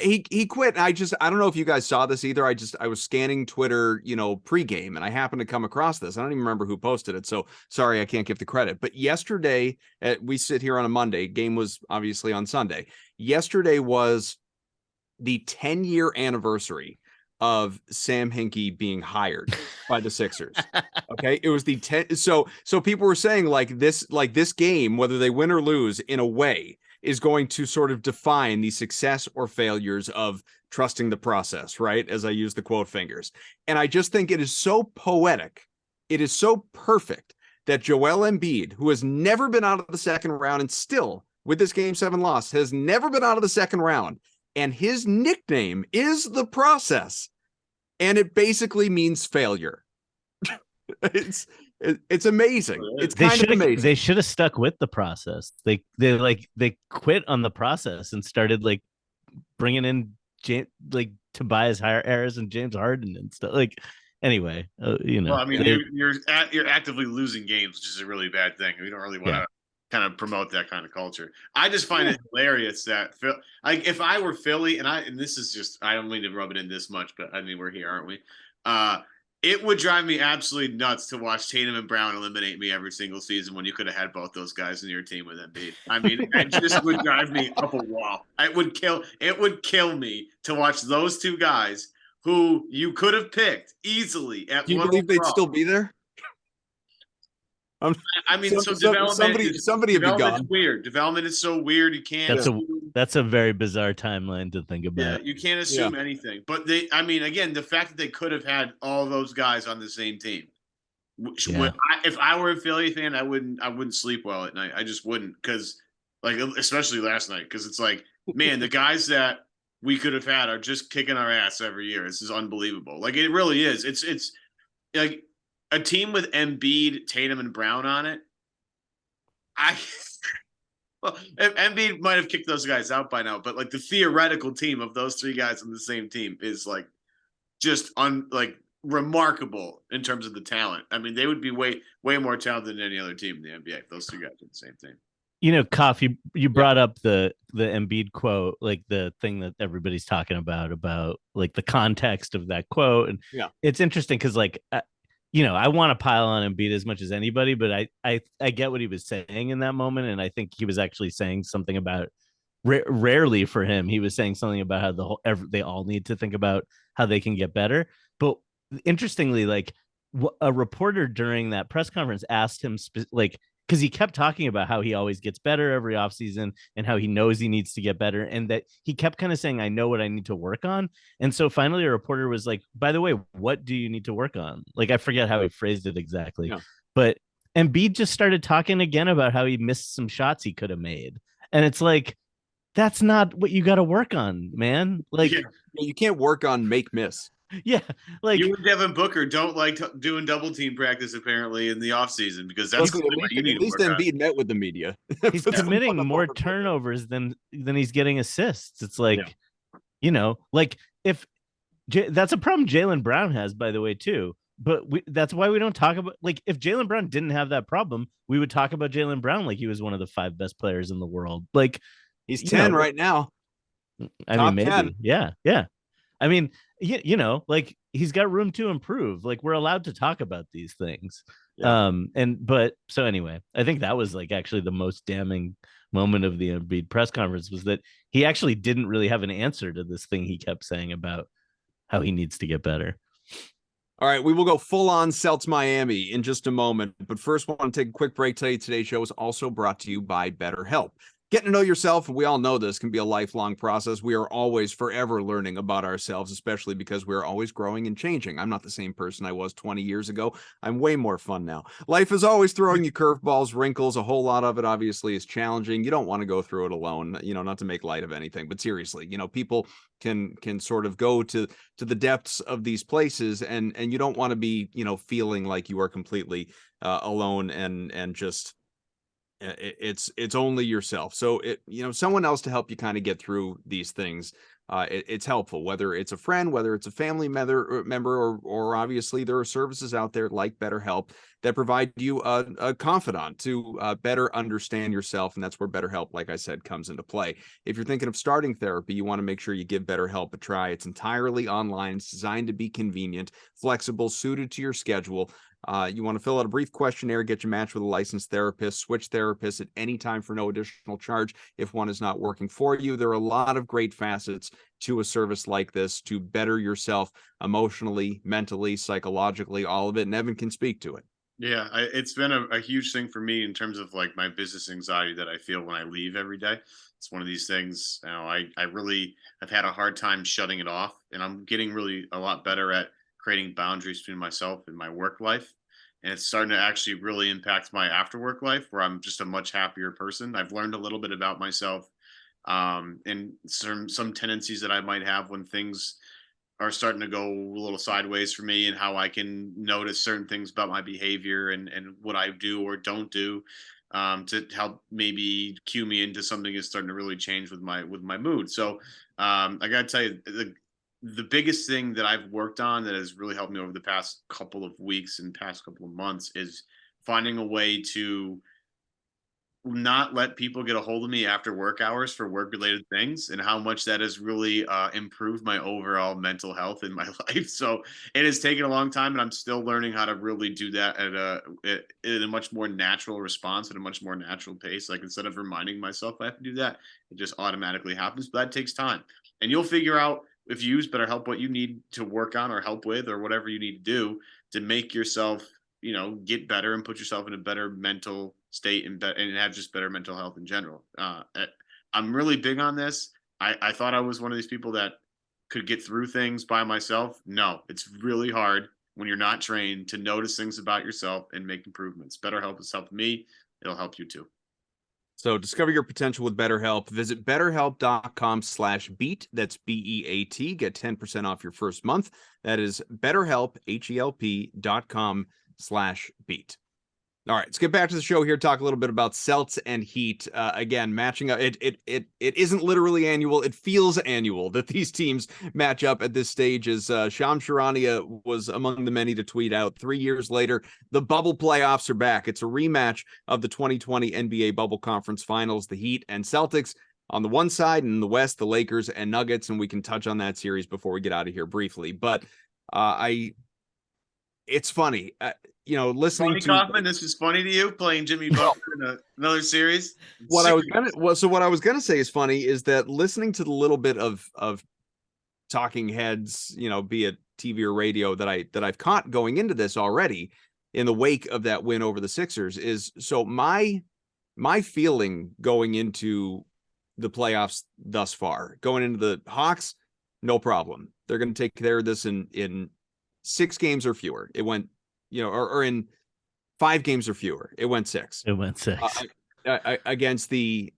B: He quit. I don't know if you guys saw this either. I was scanning Twitter, pregame, and I happened to come across this. I don't even remember who posted it, so sorry, I can't give the credit. But yesterday, we sit here on a Monday. Game was obviously on Sunday. Yesterday was the 10-year anniversary of Sam Hinkie being hired by the Sixers. Okay, it was the 10. So people were saying like this game, whether they win or lose, in a way, is going to sort of define the success or failures of trusting the process, right? As I use the quote fingers. And I just think it is so poetic. It is so perfect that Joel Embiid, who has never been out of the second round and still, with this Game 7 loss, has never been out of the second round, and his nickname is the process, and it basically means failure. It's amazing. It's kind of amazing.
D: They should have stuck with the process. They quit on the process and started like bringing in Tobias Harris and James Harden and stuff. Like anyway,
C: Well, I mean, you're actively losing games, which is a really bad thing. We don't really want to kind of promote that kind of culture. I just find it hilarious that if I were Philly, and this is just, I don't mean to rub it in this much, but I mean we're here, aren't we? It would drive me absolutely nuts to watch Tatum and Brown eliminate me every single season when you could have had both those guys in your team with Embiid. I mean, it just would drive me up a wall. It would kill me to watch those two guys who you could have picked easily at.
B: Do you believe they'd still be there?
C: Somebody
B: have been gone.
C: Weird. Development is so weird. You can't.
D: That's a very bizarre timeline to think about.
C: Yeah, you can't assume anything. But again, the fact that they could have had all those guys on the same team. If I were a Philly fan, I wouldn't sleep well at night. I just wouldn't, because especially last night, because it's like, man, the guys that we could have had are just kicking our ass every year. This is unbelievable. Like, it really is. It's like a team with Embiid, Tatum, and Brown on it. Embiid might have kicked those guys out by now, but like the theoretical team of those three guys on the same team is like just remarkable in terms of the talent. I mean, they would be way more talented than any other team in the NBA if those two guys are the same team.
D: Koff, you brought up the Embiid quote, like the thing that everybody's talking about like the context of that quote, and it's interesting because I want to pile on Embiid as much as anybody, but I get what he was saying in that moment, and I think he was actually saying something about rarely for him. He was saying something about how they all need to think about how they can get better. But interestingly, like a reporter during that press conference asked him because he kept talking about how he always gets better every offseason and how he knows he needs to get better, and that he kept kind of saying, I know what I need to work on. And so finally a reporter was like, by the way, what do you need to work on? Like, I forget how he phrased it exactly, but Embiid just started talking again about how he missed some shots he could have made. And it's like, that's not what you got to work on, man. Like,
B: you can't work on make miss.
D: Yeah, like
C: you and Devin Booker don't like doing double team practice apparently in the offseason, because that's what you need.
B: At least Embiid met with the media.
D: He's committing more turnovers than he's getting assists. It's like, if that's a problem Jaylen Brown has, by the way, too. But that's why we don't talk about, like, if Jaylen Brown didn't have that problem, we would talk about Jaylen Brown like he was one of the 5 best players in the world. Like,
B: he's 10 right now.
D: I mean, maybe 10. Yeah. I mean, like, he's got room to improve. Like, we're allowed to talk about these things. So anyway, I think that was like actually the most damning moment of the Embiid press conference, was that he actually didn't really have an answer to this thing he kept saying about how he needs to get better.
B: All right, we will go full on Celts Miami in just a moment. But first, I want to take a quick break today. Today's show is also brought to you by BetterHelp. Getting to know yourself, and we all know this can be a lifelong process. We are always forever learning about ourselves, especially because we're always growing and changing. I'm not the same person I was 20 years ago. I'm way more fun now. Life is always throwing you curveballs, wrinkles. A whole lot of it obviously is challenging. You don't want to go through it alone, not to make light of anything, but seriously, people can sort of go to the depths of these places, and you don't want to be, feeling like you are completely alone and just it's only yourself. So someone else to help you kind of get through these things. It's helpful, whether it's a friend, whether it's a family member, or obviously there are services out there like BetterHelp that provide you a confidant to better understand yourself. And that's where BetterHelp, like I said, comes into play. If you're thinking of starting therapy, you want to make sure you give BetterHelp a try. It's entirely online. It's designed to be convenient, flexible, suited to your schedule. You want to fill out a brief questionnaire, get you matched with a licensed therapist, switch therapists at any time for no additional charge if one is not working for you. There are a lot of great facets to a service like this to better yourself emotionally, mentally, psychologically, all of it. And Evan can speak to it.
C: Yeah, it's been a huge thing for me in terms of like my business anxiety that I feel when I leave every day. It's one of these things, I really have had a hard time shutting it off, and I'm getting really a lot better at creating boundaries between myself and my work life. And it's starting to actually really impact my after work life, where I'm just a much happier person. I've learned a little bit about myself, and some tendencies that I might have when things are starting to go a little sideways for me, and how I can notice certain things about my behavior and what I do or don't do, to help maybe cue me into something is starting to really change with my mood. So I gotta tell you, the biggest thing that I've worked on that has really helped me over the past couple of weeks and past couple of months is finding a way to not let people get a hold of me after work hours for work related things, and how much that has really improved my overall mental health in my life. So it has taken a long time, and I'm still learning how to really do that at a much more natural response, at a much more natural pace. Like, instead of reminding myself I have to do that, it just automatically happens. But that takes time, and you'll figure out if you use BetterHelp what you need to work on or help with, or whatever you need to do to make yourself get better and put yourself in a better mental state, and have just better mental health in general. I'm really big on this. I thought I was one of these people that could get through things by myself. No, it's really hard when you're not trained to notice things about yourself and make improvements. BetterHelp has helped me. It'll help you too.
B: So discover your potential with BetterHelp. Visit betterhelp.com/beat. That's BEAT. Get 10% off your first month. That is BetterHelp, HELP.com/beat. All right, let's get back to the show here. Talk a little bit about Celts and Heat. Again, matching up. It isn't literally annual. It feels annual that these teams match up at this stage. As Shams Charania was among the many to tweet out, 3 years later, the bubble playoffs are back. It's a rematch of the 2020 NBA Bubble Conference Finals. The Heat and Celtics on the one side, and in the West, the Lakers and Nuggets. And we can touch on that series before we get out of here briefly. But it's funny. Listening
C: Tony
B: to
C: Kaufman, this is funny to you, playing Jimmy Butler in another series.
B: What I was gonna say is funny is that listening to the little bit of talking heads, be it TV or radio, that I've caught going into this already in the wake of that win over the Sixers, is so my feeling going into the playoffs thus far, going into the Hawks, no problem. They're going to take care of this in 6 games or fewer. It went, or in 5 games or fewer. It went 6.
D: It went 6
B: against the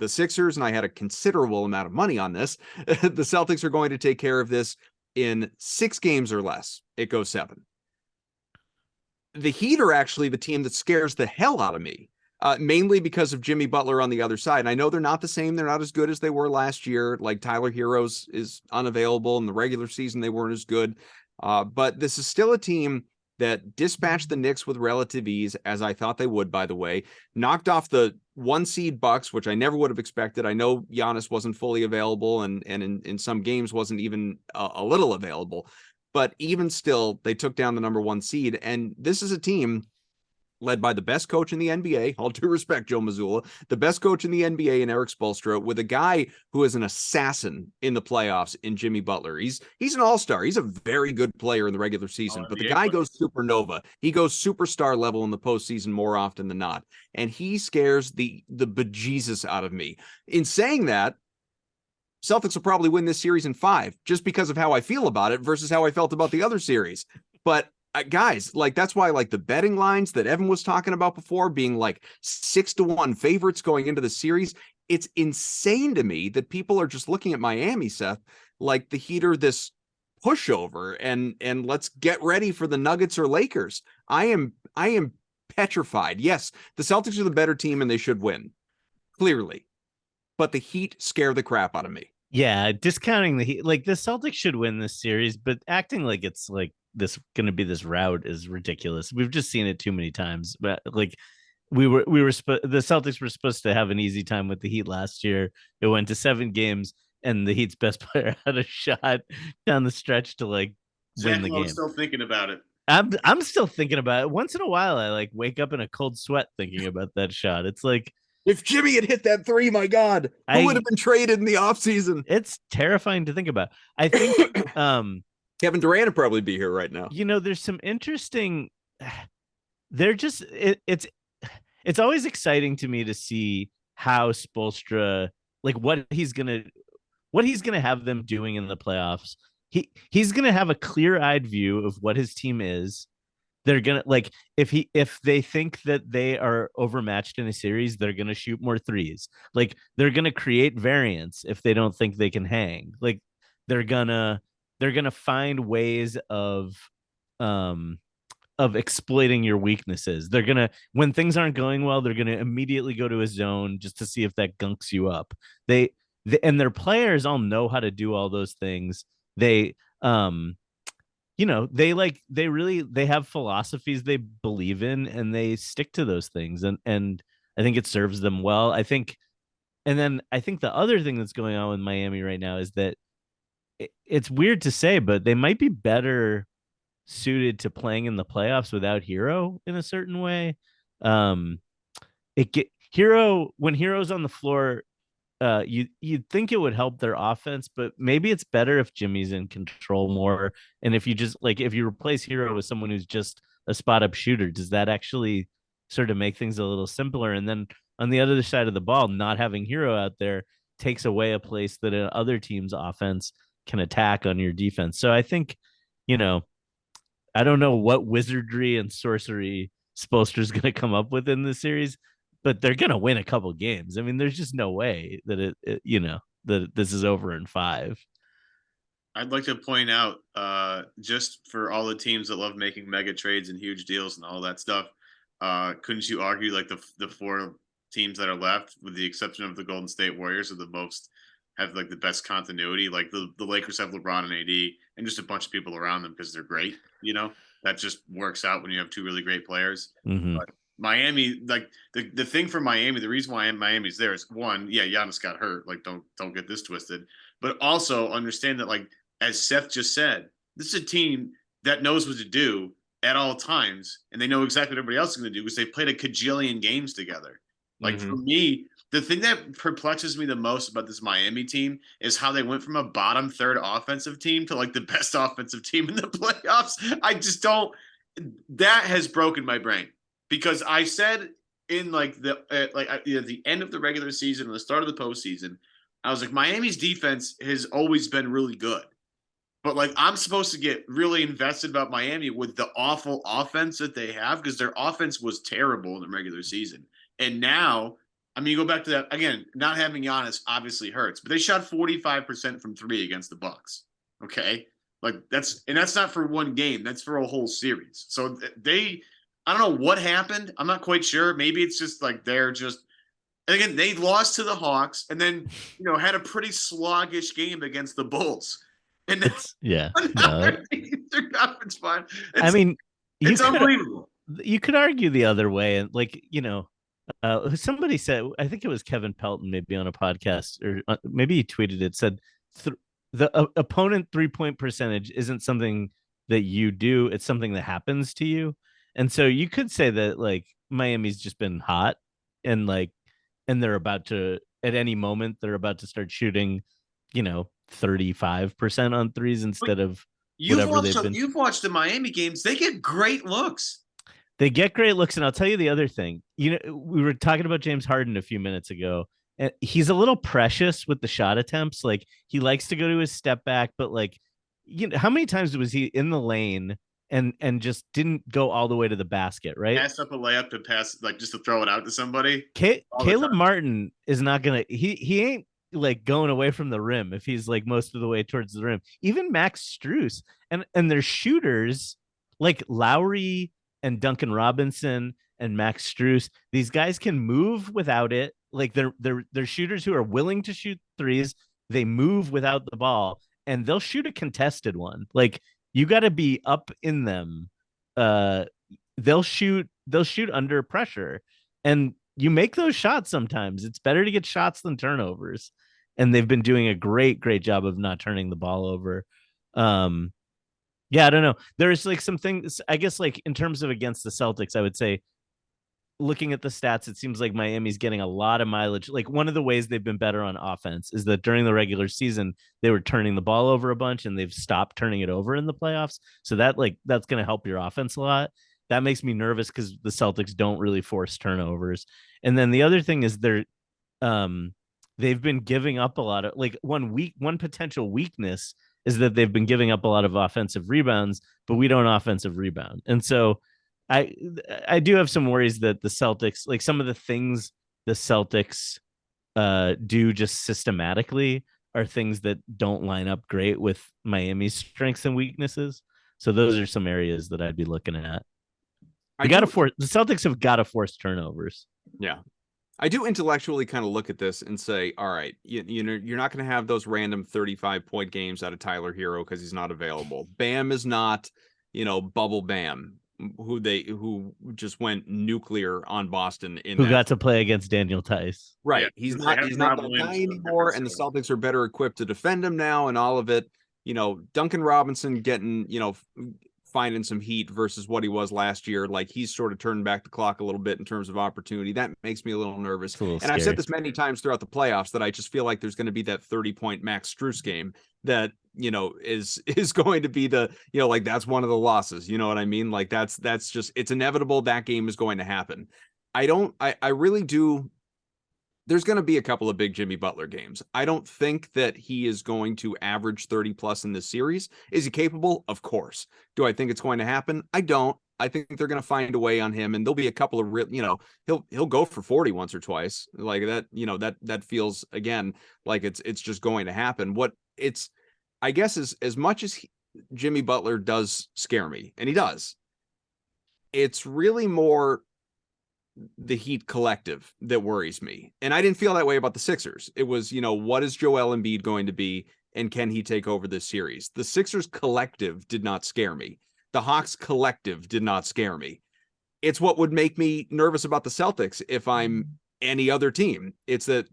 B: Sixers, and I had a considerable amount of money on this. The Celtics are going to take care of this in 6 games or less. It goes 7. The Heat are actually the team that scares the hell out of me. Mainly because of Jimmy Butler on the other side. And I know they're not the same. They're not as good as they were last year. Like, Tyler Heroes is unavailable. In the regular season, they weren't as good. But this is still a team that dispatched the Knicks with relative ease, as I thought they would, by the way. Knocked off the 1 seed Bucks, which I never would have expected. I know Giannis wasn't fully available, and in some games wasn't even a little available. But even still, they took down the number 1 seed. And this is a team led by the best coach in the NBA, all due respect, Joe Mazzulla, the best coach in the NBA in Eric Spoelstra, with a guy who is an assassin in the playoffs in Jimmy Butler. He's an all-star. He's a very good player in the regular season, but the guy goes supernova. He goes superstar level in the postseason more often than not, and he scares the bejesus out of me. In saying that, Celtics will probably win this series in 5 just because of how I feel about it versus how I felt about the other series. But guys, like, that's why, like, the betting lines that Evan was talking about before being like 6-1 favorites going into the series, it's insane to me that people are just looking at Miami, Seth, like the Heat are this pushover and let's get ready for the Nuggets or Lakers. I am petrified. Yes, the Celtics are the better team and they should win, clearly, but the Heat scare the crap out of me.
D: Yeah, discounting the Heat, like, the Celtics should win this series, but acting like it's like this going to be this rout is ridiculous. We've just seen it too many times. But like, the Celtics were supposed to have an easy time with the Heat last year. It went to 7 games, and the Heat's best player had a shot down the stretch to like win the game.
C: I'm still thinking about it.
D: I'm still thinking about it. Once in a while, I like wake up in a cold sweat thinking about that shot. It's like,
B: if Jimmy had hit that 3, my God, who would have been traded in the offseason?
D: It's terrifying to think about. I think
B: Kevin Durant would probably be here right now.
D: You know, there's some interesting. They're just it's always exciting to me to see how Spoelstra, like, what he's gonna have them doing in the playoffs. He's gonna have a clear-eyed view of what his team is. They're gonna, like, if they think that they are overmatched in a series, they're gonna shoot more threes. Like, they're gonna create variance if they don't think they can hang. Like, they're gonna find ways of exploiting your weaknesses. They're gonna, when things aren't going well, they're gonna immediately go to a zone just to see if that gunks you up. They and their players all know how to do all those things. They you know, they have philosophies they believe in, and they stick to those things, and I think it serves them well. I think the other thing that's going on with Miami right now is that it's weird to say, but they might be better suited to playing in the playoffs without Hero in a certain way. When Hero's on the floor, you'd think it would help their offense, but maybe it's better if Jimmy's in control more. And if you replace Hero with someone who's just a spot up shooter, does that actually sort of make things a little simpler? And then on the other side of the ball, not having Hero out there takes away a place that other team's offense can attack on your defense. So I think, I don't know what wizardry and sorcery Spoelstra's going to come up with in this series, but they're going to win a couple games. I mean, there's just no way that that this is over in 5.
C: I'd like to point out, just for all the teams that love making mega trades and huge deals and all that stuff, couldn't you argue like the 4 teams that are left, with the exception of the Golden State Warriors, have like the best continuity? Like the Lakers have LeBron and AD and just a bunch of people around them because they're great. That just works out when you have 2 really great players.
D: Mm-hmm.
C: But Miami, like the thing for Miami, the reason why Miami's there is, one, yeah, Giannis got hurt. Like, don't get this twisted. But also understand that, like, as Seth just said, this is a team that knows what to do at all times, and they know exactly what everybody else is going to do because they played a cajillion games together. Like, for me, the thing that perplexes me the most about this Miami team is how they went from a bottom third offensive team to like the best offensive team in the playoffs. I just don't. That has broken my brain, because I said in the end of the regular season and the start of the postseason, I was like, Miami's defense has always been really good, but like, I'm supposed to get really invested about Miami with the awful offense that they have, because their offense was terrible in the regular season. And now, I mean, you go back to that again, not having Giannis obviously hurts, but they shot 45% from 3 against the Bucks. Okay. Like, that's not for one game. That's for a whole series. So I don't know what happened. I'm not quite sure. Maybe it's just like they're just, and again, they lost to the Hawks and then, had a pretty sluggish game against the Bulls. And that's conference fine.
D: I mean,
C: it's unbelievable.
D: You could argue the other way, and like, somebody said, I think it was Kevin Pelton, maybe on a podcast, or maybe he tweeted it, said the opponent 3-point percentage isn't something that you do, it's something that happens to you. And so you could say that like Miami's just been hot and like and they're about to at any moment they're about to start shooting, 35% on threes instead of whatever they've been.
C: You've watched the Miami games. They get great looks.
D: They get great looks, and I'll tell you the other thing. We were talking about James Harden a few minutes ago, and he's a little precious with the shot attempts. Like he likes to go to his step back, but like, how many times was he in the lane and just didn't go all the way to the basket, right?
C: Pass up a layup to pass, like just to throw it out to somebody.
D: Caleb Martin is not gonna. He ain't like going away from the rim if he's like most of the way towards the rim. Even Max Strus and their shooters like Lowry and Duncan Robinson and Max Strus. These guys can move without it. Like they're shooters who are willing to shoot threes. They move without the ball, and they'll shoot a contested one. Like you got to be up in them. They'll shoot under pressure, and you make those shots sometimes. It's better to get shots than turnovers, and they've been doing a great job of not turning the ball over. Yeah, I don't know. There's like some things, I guess, like in terms of against the Celtics, I would say looking at the stats, it seems like Miami's getting a lot of mileage. Like one of the ways they've been better on offense is that during the regular season, they were turning the ball over a bunch and they've stopped turning it over in the playoffs. So that's going to help your offense a lot. That makes me nervous because the Celtics don't really force turnovers. And then the other thing is they've been giving up a lot of like one potential weakness is that they've been giving up a lot of offensive rebounds, but we don't offensive rebound. And so I do have some worries that the Celtics, like some of the things the Celtics do just systematically are things that don't line up great with Miami's strengths and weaknesses. So those are some areas that I'd be looking at. The Celtics have got to force turnovers.
B: Yeah. I do intellectually kind of look at this and say, all right, you know, you're not going to have those random 35-point games out of Tyler Hero because he's not available. Bam is not, Bubble Bam, who just went nuclear on Boston
D: got to play against Daniel Tice.
B: Right. Yeah, he's not that guy anymore, and the Celtics are better equipped to defend him now and all of it. Duncan Robinson getting, finding some heat versus what he was last year. Like he's sort of turned back the clock a little bit in terms of opportunity. That makes me a little nervous. And I've said this many times throughout the playoffs that I just feel like there's going to be that 30-point Max Strus game that, is going to be the, like that's one of the losses. You know what I mean? Like that's just, it's inevitable that game is going to happen. I really do. There's going to be a couple of big Jimmy Butler games. I don't think that he is going to average 30 plus in this series. Is he capable? Of course. Do I think it's going to happen? I don't. I think they're going to find a way on him, and there'll be a couple of he'll go for 40 once or twice. Like that, that feels again like it's just going to happen. I guess as much as Jimmy Butler does scare me, and he does, it's really more the Heat collective that worries me. And I didn't feel that way about the Sixers. It was, what is Joel Embiid going to be and can he take over this series? The Sixers collective did not scare me. The Hawks collective did not scare me. It's what would make me nervous about the Celtics if I'm any other team. It's that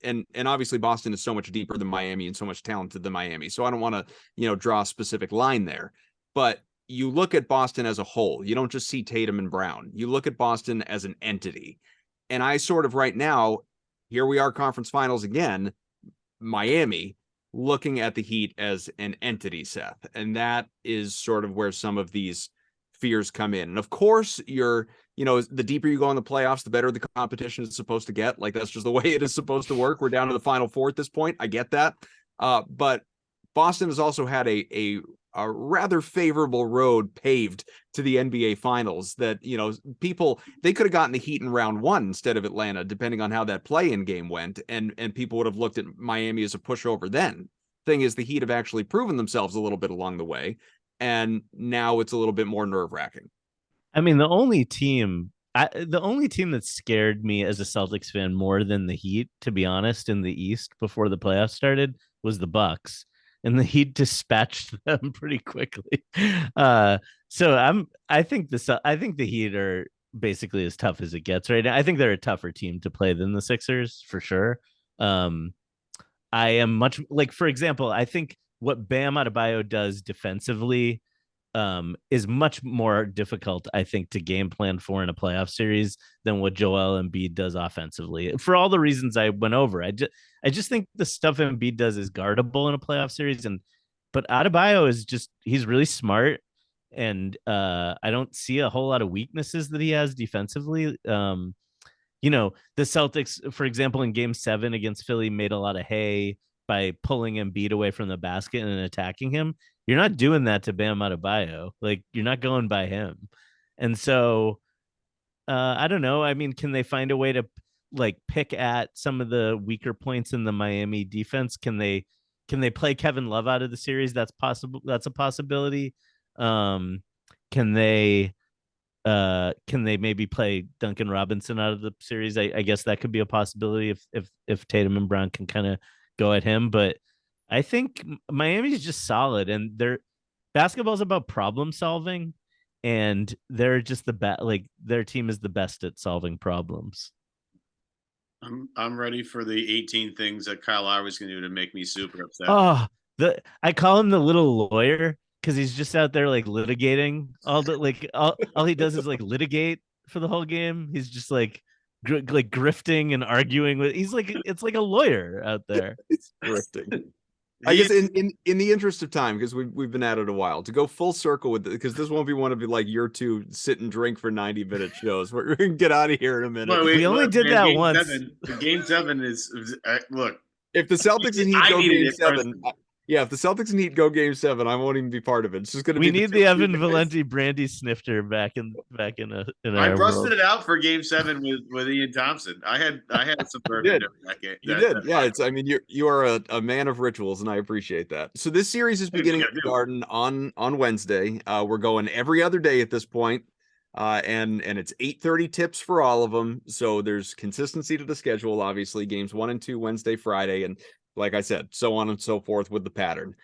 B: and obviously Boston is so much deeper than Miami and so much talented than Miami. So I don't want to, draw a specific line there. But you look at Boston as a whole. You don't just see Tatum and Brown. You look at Boston as an entity. And I sort of right now, here we are, conference finals again, Miami, looking at the Heat as an entity, Seth. And that is sort of where some of these fears come in. And of course, the deeper you go in the playoffs, the better the competition is supposed to get. Like that's just the way it is supposed to work. We're down to the Final Four at this point. I get that. But Boston has also had a rather favorable road paved to the NBA Finals that, they could have gotten the Heat in round one instead of Atlanta, depending on how that play-in game went, and people would have looked at Miami as a pushover then. Thing is, the Heat have actually proven themselves a little bit along the way, and now it's a little bit more nerve-wracking.
D: I mean, the only team that scared me as a Celtics fan more than the Heat, to be honest, in the East before the playoffs started was the Bucks. And the Heat dispatched them pretty quickly. So I think the Heat are basically as tough as it gets right now. I think they're a tougher team to play than the Sixers for sure. I am much like, for example, I think what Bam Adebayo does defensively is much more difficult, I think, to game plan for in a playoff series than what Joel Embiid does offensively. For all the reasons I went over, I just think the stuff Embiid does is guardable in a playoff series, but Adebayo is he's really smart, and I don't see a whole lot of weaknesses that he has defensively. The Celtics, for example, in Game 7 against Philly, made a lot of hay by pulling Embiid away from the basket and attacking him. You're not doing that to Bam Adebayo. Like, you're not going by him. And so I don't know. I mean, can they find a way to like pick at some of the weaker points in the Miami defense? Can they play Kevin Love out of the series? That's possible. That's a possibility. Um, can they maybe play Duncan Robinson out of the series? I guess that could be a possibility if Tatum and Brown can kind of go at him. But I think Miami's just solid, and their basketball's about problem solving, and they're just the best. Like, their team is the best at solving problems.
C: I'm ready for the 18 things that Kyle Lowry's going to do to make me super upset.
D: Oh, I call him the little lawyer because he's just out there like litigating all he does is like litigate for the whole game. He's just like grifting and arguing with. It's like a lawyer out there.
B: It's grifting. I guess in the interest of time, because we've been at it a while, to go full circle with it, because this won't be one of like your two sit and drink for 90-minute shows. We're gonna get out of here in a minute.
C: Well,
D: we only did that once.
C: Game 7 is look.
B: If the Celtics and Heat go Game 7, if the Celtics and Heat go Game 7, I won't even be part of it. It's just gonna.
D: We need the Evan Valenti brandy snifter back in
C: I busted it out for Game 7 with Ian Thompson. I had some bourbon during that game.
B: You did. Yeah, it's. I mean, you are a man of rituals, and I appreciate that. So this series is beginning at the Garden on Wednesday. We're going every other day at this point, and it's 8:30 tips for all of them. So there's consistency to the schedule. Obviously, games 1 and 2 Wednesday, Friday, and like I said, so on and so forth with the pattern.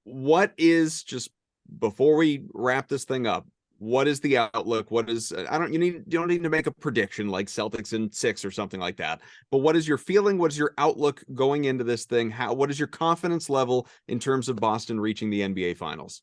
B: What is, just before we wrap this thing up, what is the outlook? What is, you don't need to make a prediction like Celtics in 6 or something like that, but what is your feeling? What is your outlook going into this thing? What is your confidence level in terms of Boston reaching the NBA finals?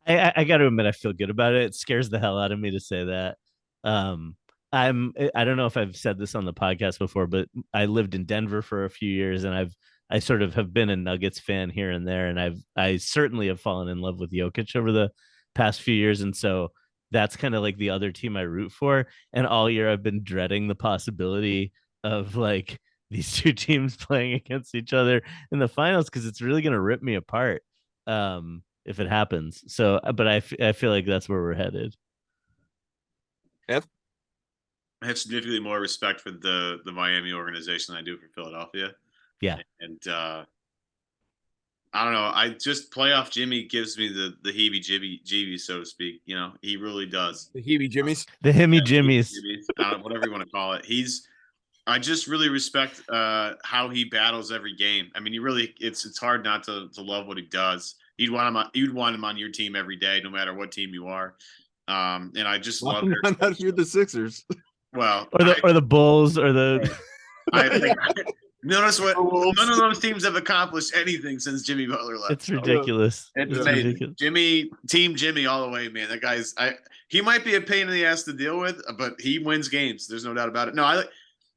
D: I got to admit, I feel good about it. It scares the hell out of me to say that. I don't know if I've said this on the podcast before, but I lived in Denver for a few years, and I sort of have been a Nuggets fan here and there, and I certainly have fallen in love with Jokic over the past few years, and so that's kind of like the other team I root for. And all year I've been dreading the possibility of like these two teams playing against each other in the finals, because it's really going to rip me apart if it happens. So, but I feel like that's where we're headed.
B: F?
C: I have significantly more respect for the Miami organization than I do for Philadelphia.
D: Yeah.
C: And I don't know. I just playoff Jimmy gives me the heebie-jeebies, so to speak. You know, he really does.
B: The heebie-jimmies?
D: The himmy-jimmies.
C: Whatever you want to call it. I just really respect how he battles every game. I mean, it's hard not to love what he does. You'd want him on your team every day, no matter what team you are. And I just love it.
B: Not if you're the Sixers.
C: Well,
D: or the Bulls or the.
C: I think notice what none of those teams have accomplished anything since Jimmy Butler left.
D: It's ridiculous.
C: It's amazing. Team Jimmy all the way, man. That guy's he might be a pain in the ass to deal with, but he wins games. There's no doubt about it. No,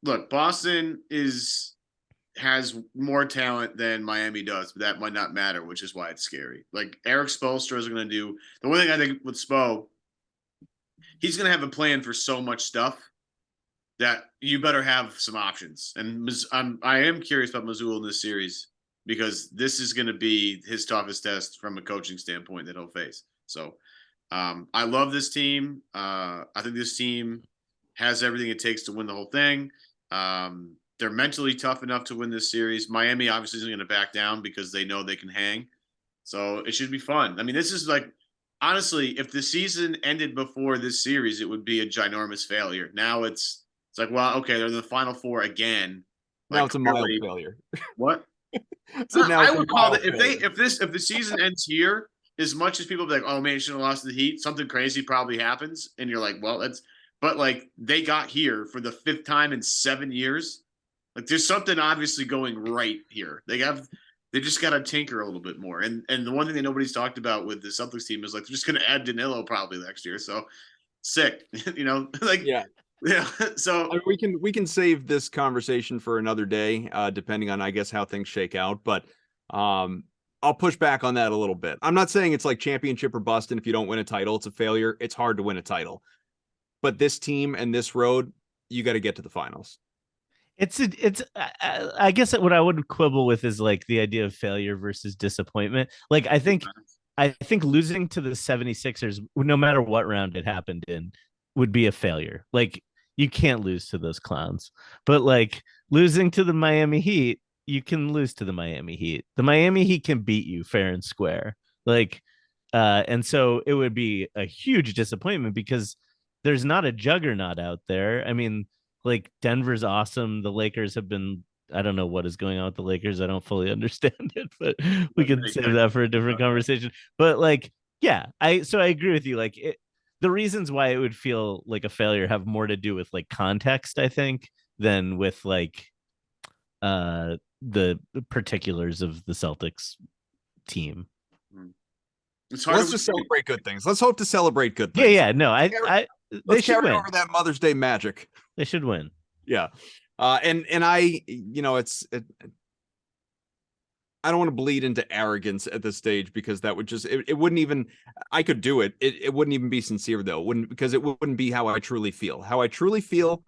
C: look, Boston has more talent than Miami does, but that might not matter, which is why it's scary. Like, Eric Spoelstra is going to do the one thing I think with Spo, he's going to have a plan for so much stuff that you better have some options. And I am curious about Mazzulla in this series, because this is going to be his toughest test from a coaching standpoint that he'll face. So I love this team. I think this team has everything it takes to win the whole thing. They're mentally tough enough to win this series. Miami obviously isn't going to back down because they know they can hang. So it should be fun. I mean, this is like, honestly, if the season ended before this series, it would be a ginormous failure. Now it's like, well, okay, they're in the Final Four again.
B: Now it's a mild failure.
C: What?
B: So now
C: I would call it, if the season ends here, as much as people be like, oh man, you should have lost to the Heat, something crazy probably happens, and you're like, well, but like, they got here for the 5th time in 7 years. Like, there's something obviously going right here. They They just got to tinker a little bit more. And the one thing that nobody's talked about with the Celtics team is like they're just going to add Danilo probably next year. So sick, like
B: yeah.
C: So
B: I mean, we can save this conversation for another day, depending on, I guess, how things shake out. But I'll push back on that a little bit. I'm not saying it's like championship or bust, and if you don't win a title, it's a failure. It's hard to win a title. But this team and this road, you got to get to the finals.
D: I guess what I would quibble with is like the idea of failure versus disappointment. Like I think losing to the 76ers, no matter what round it happened in, would be a failure. Like you can't lose to those clowns. But like losing to the Miami Heat, you can lose to the Miami Heat. The Miami Heat can beat you fair and square. Like and so it would be a huge disappointment because there's not a juggernaut out there. I mean, like Denver's awesome. The Lakers have been, I don't know what is going on with the Lakers. I don't fully understand it, but we can save that for a different conversation. But like, yeah, I agree with you. Like the reasons why it would feel like a failure have more to do with like context, I think, than with like the particulars of the Celtics team.
B: Let's just celebrate good things. Let's hope to celebrate good things.
D: Yeah. No, they should win
B: over that Mother's Day magic.
D: They should win.
B: Yeah. And I, I don't want to bleed into arrogance at this stage because that would just, it wouldn't even, I could do it. It wouldn't even be sincere though. Because it wouldn't be how I truly feel. How I truly feel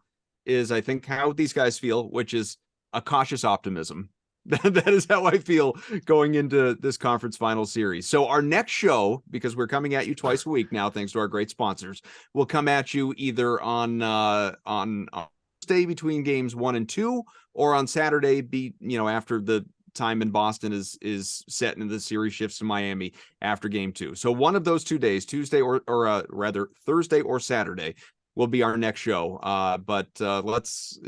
B: is I think how these guys feel, which is a cautious optimism. That is how I feel going into this conference final series. So our next show, because we're coming at you twice a week now, thanks to our great sponsors, will come at you either on Thursday between games 1 and 2, or on Saturday, after the time in Boston is set and the series shifts to Miami after game 2. So one of those 2 days, Tuesday or rather Thursday or Saturday, will be our next show. But let's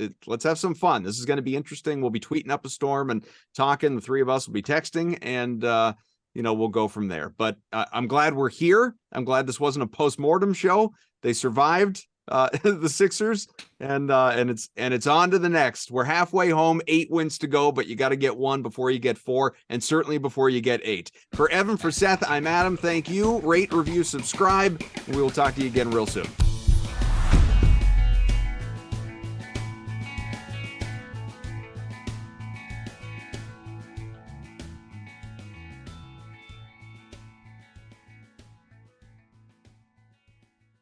B: have some fun. This is going to be interesting. We'll be tweeting up a storm and talking. The three of us will be texting, and we'll go from there. But I'm glad we're here. I'm glad this wasn't a post-mortem show. They survived the Sixers, and it's on to the next. We're halfway home, 8 wins to go, but you got to get 1 before you get 4, and certainly before you get 8. For Evan, for Seth, I'm Adam. Thank you. Rate, review, subscribe, and we will talk to you again real soon.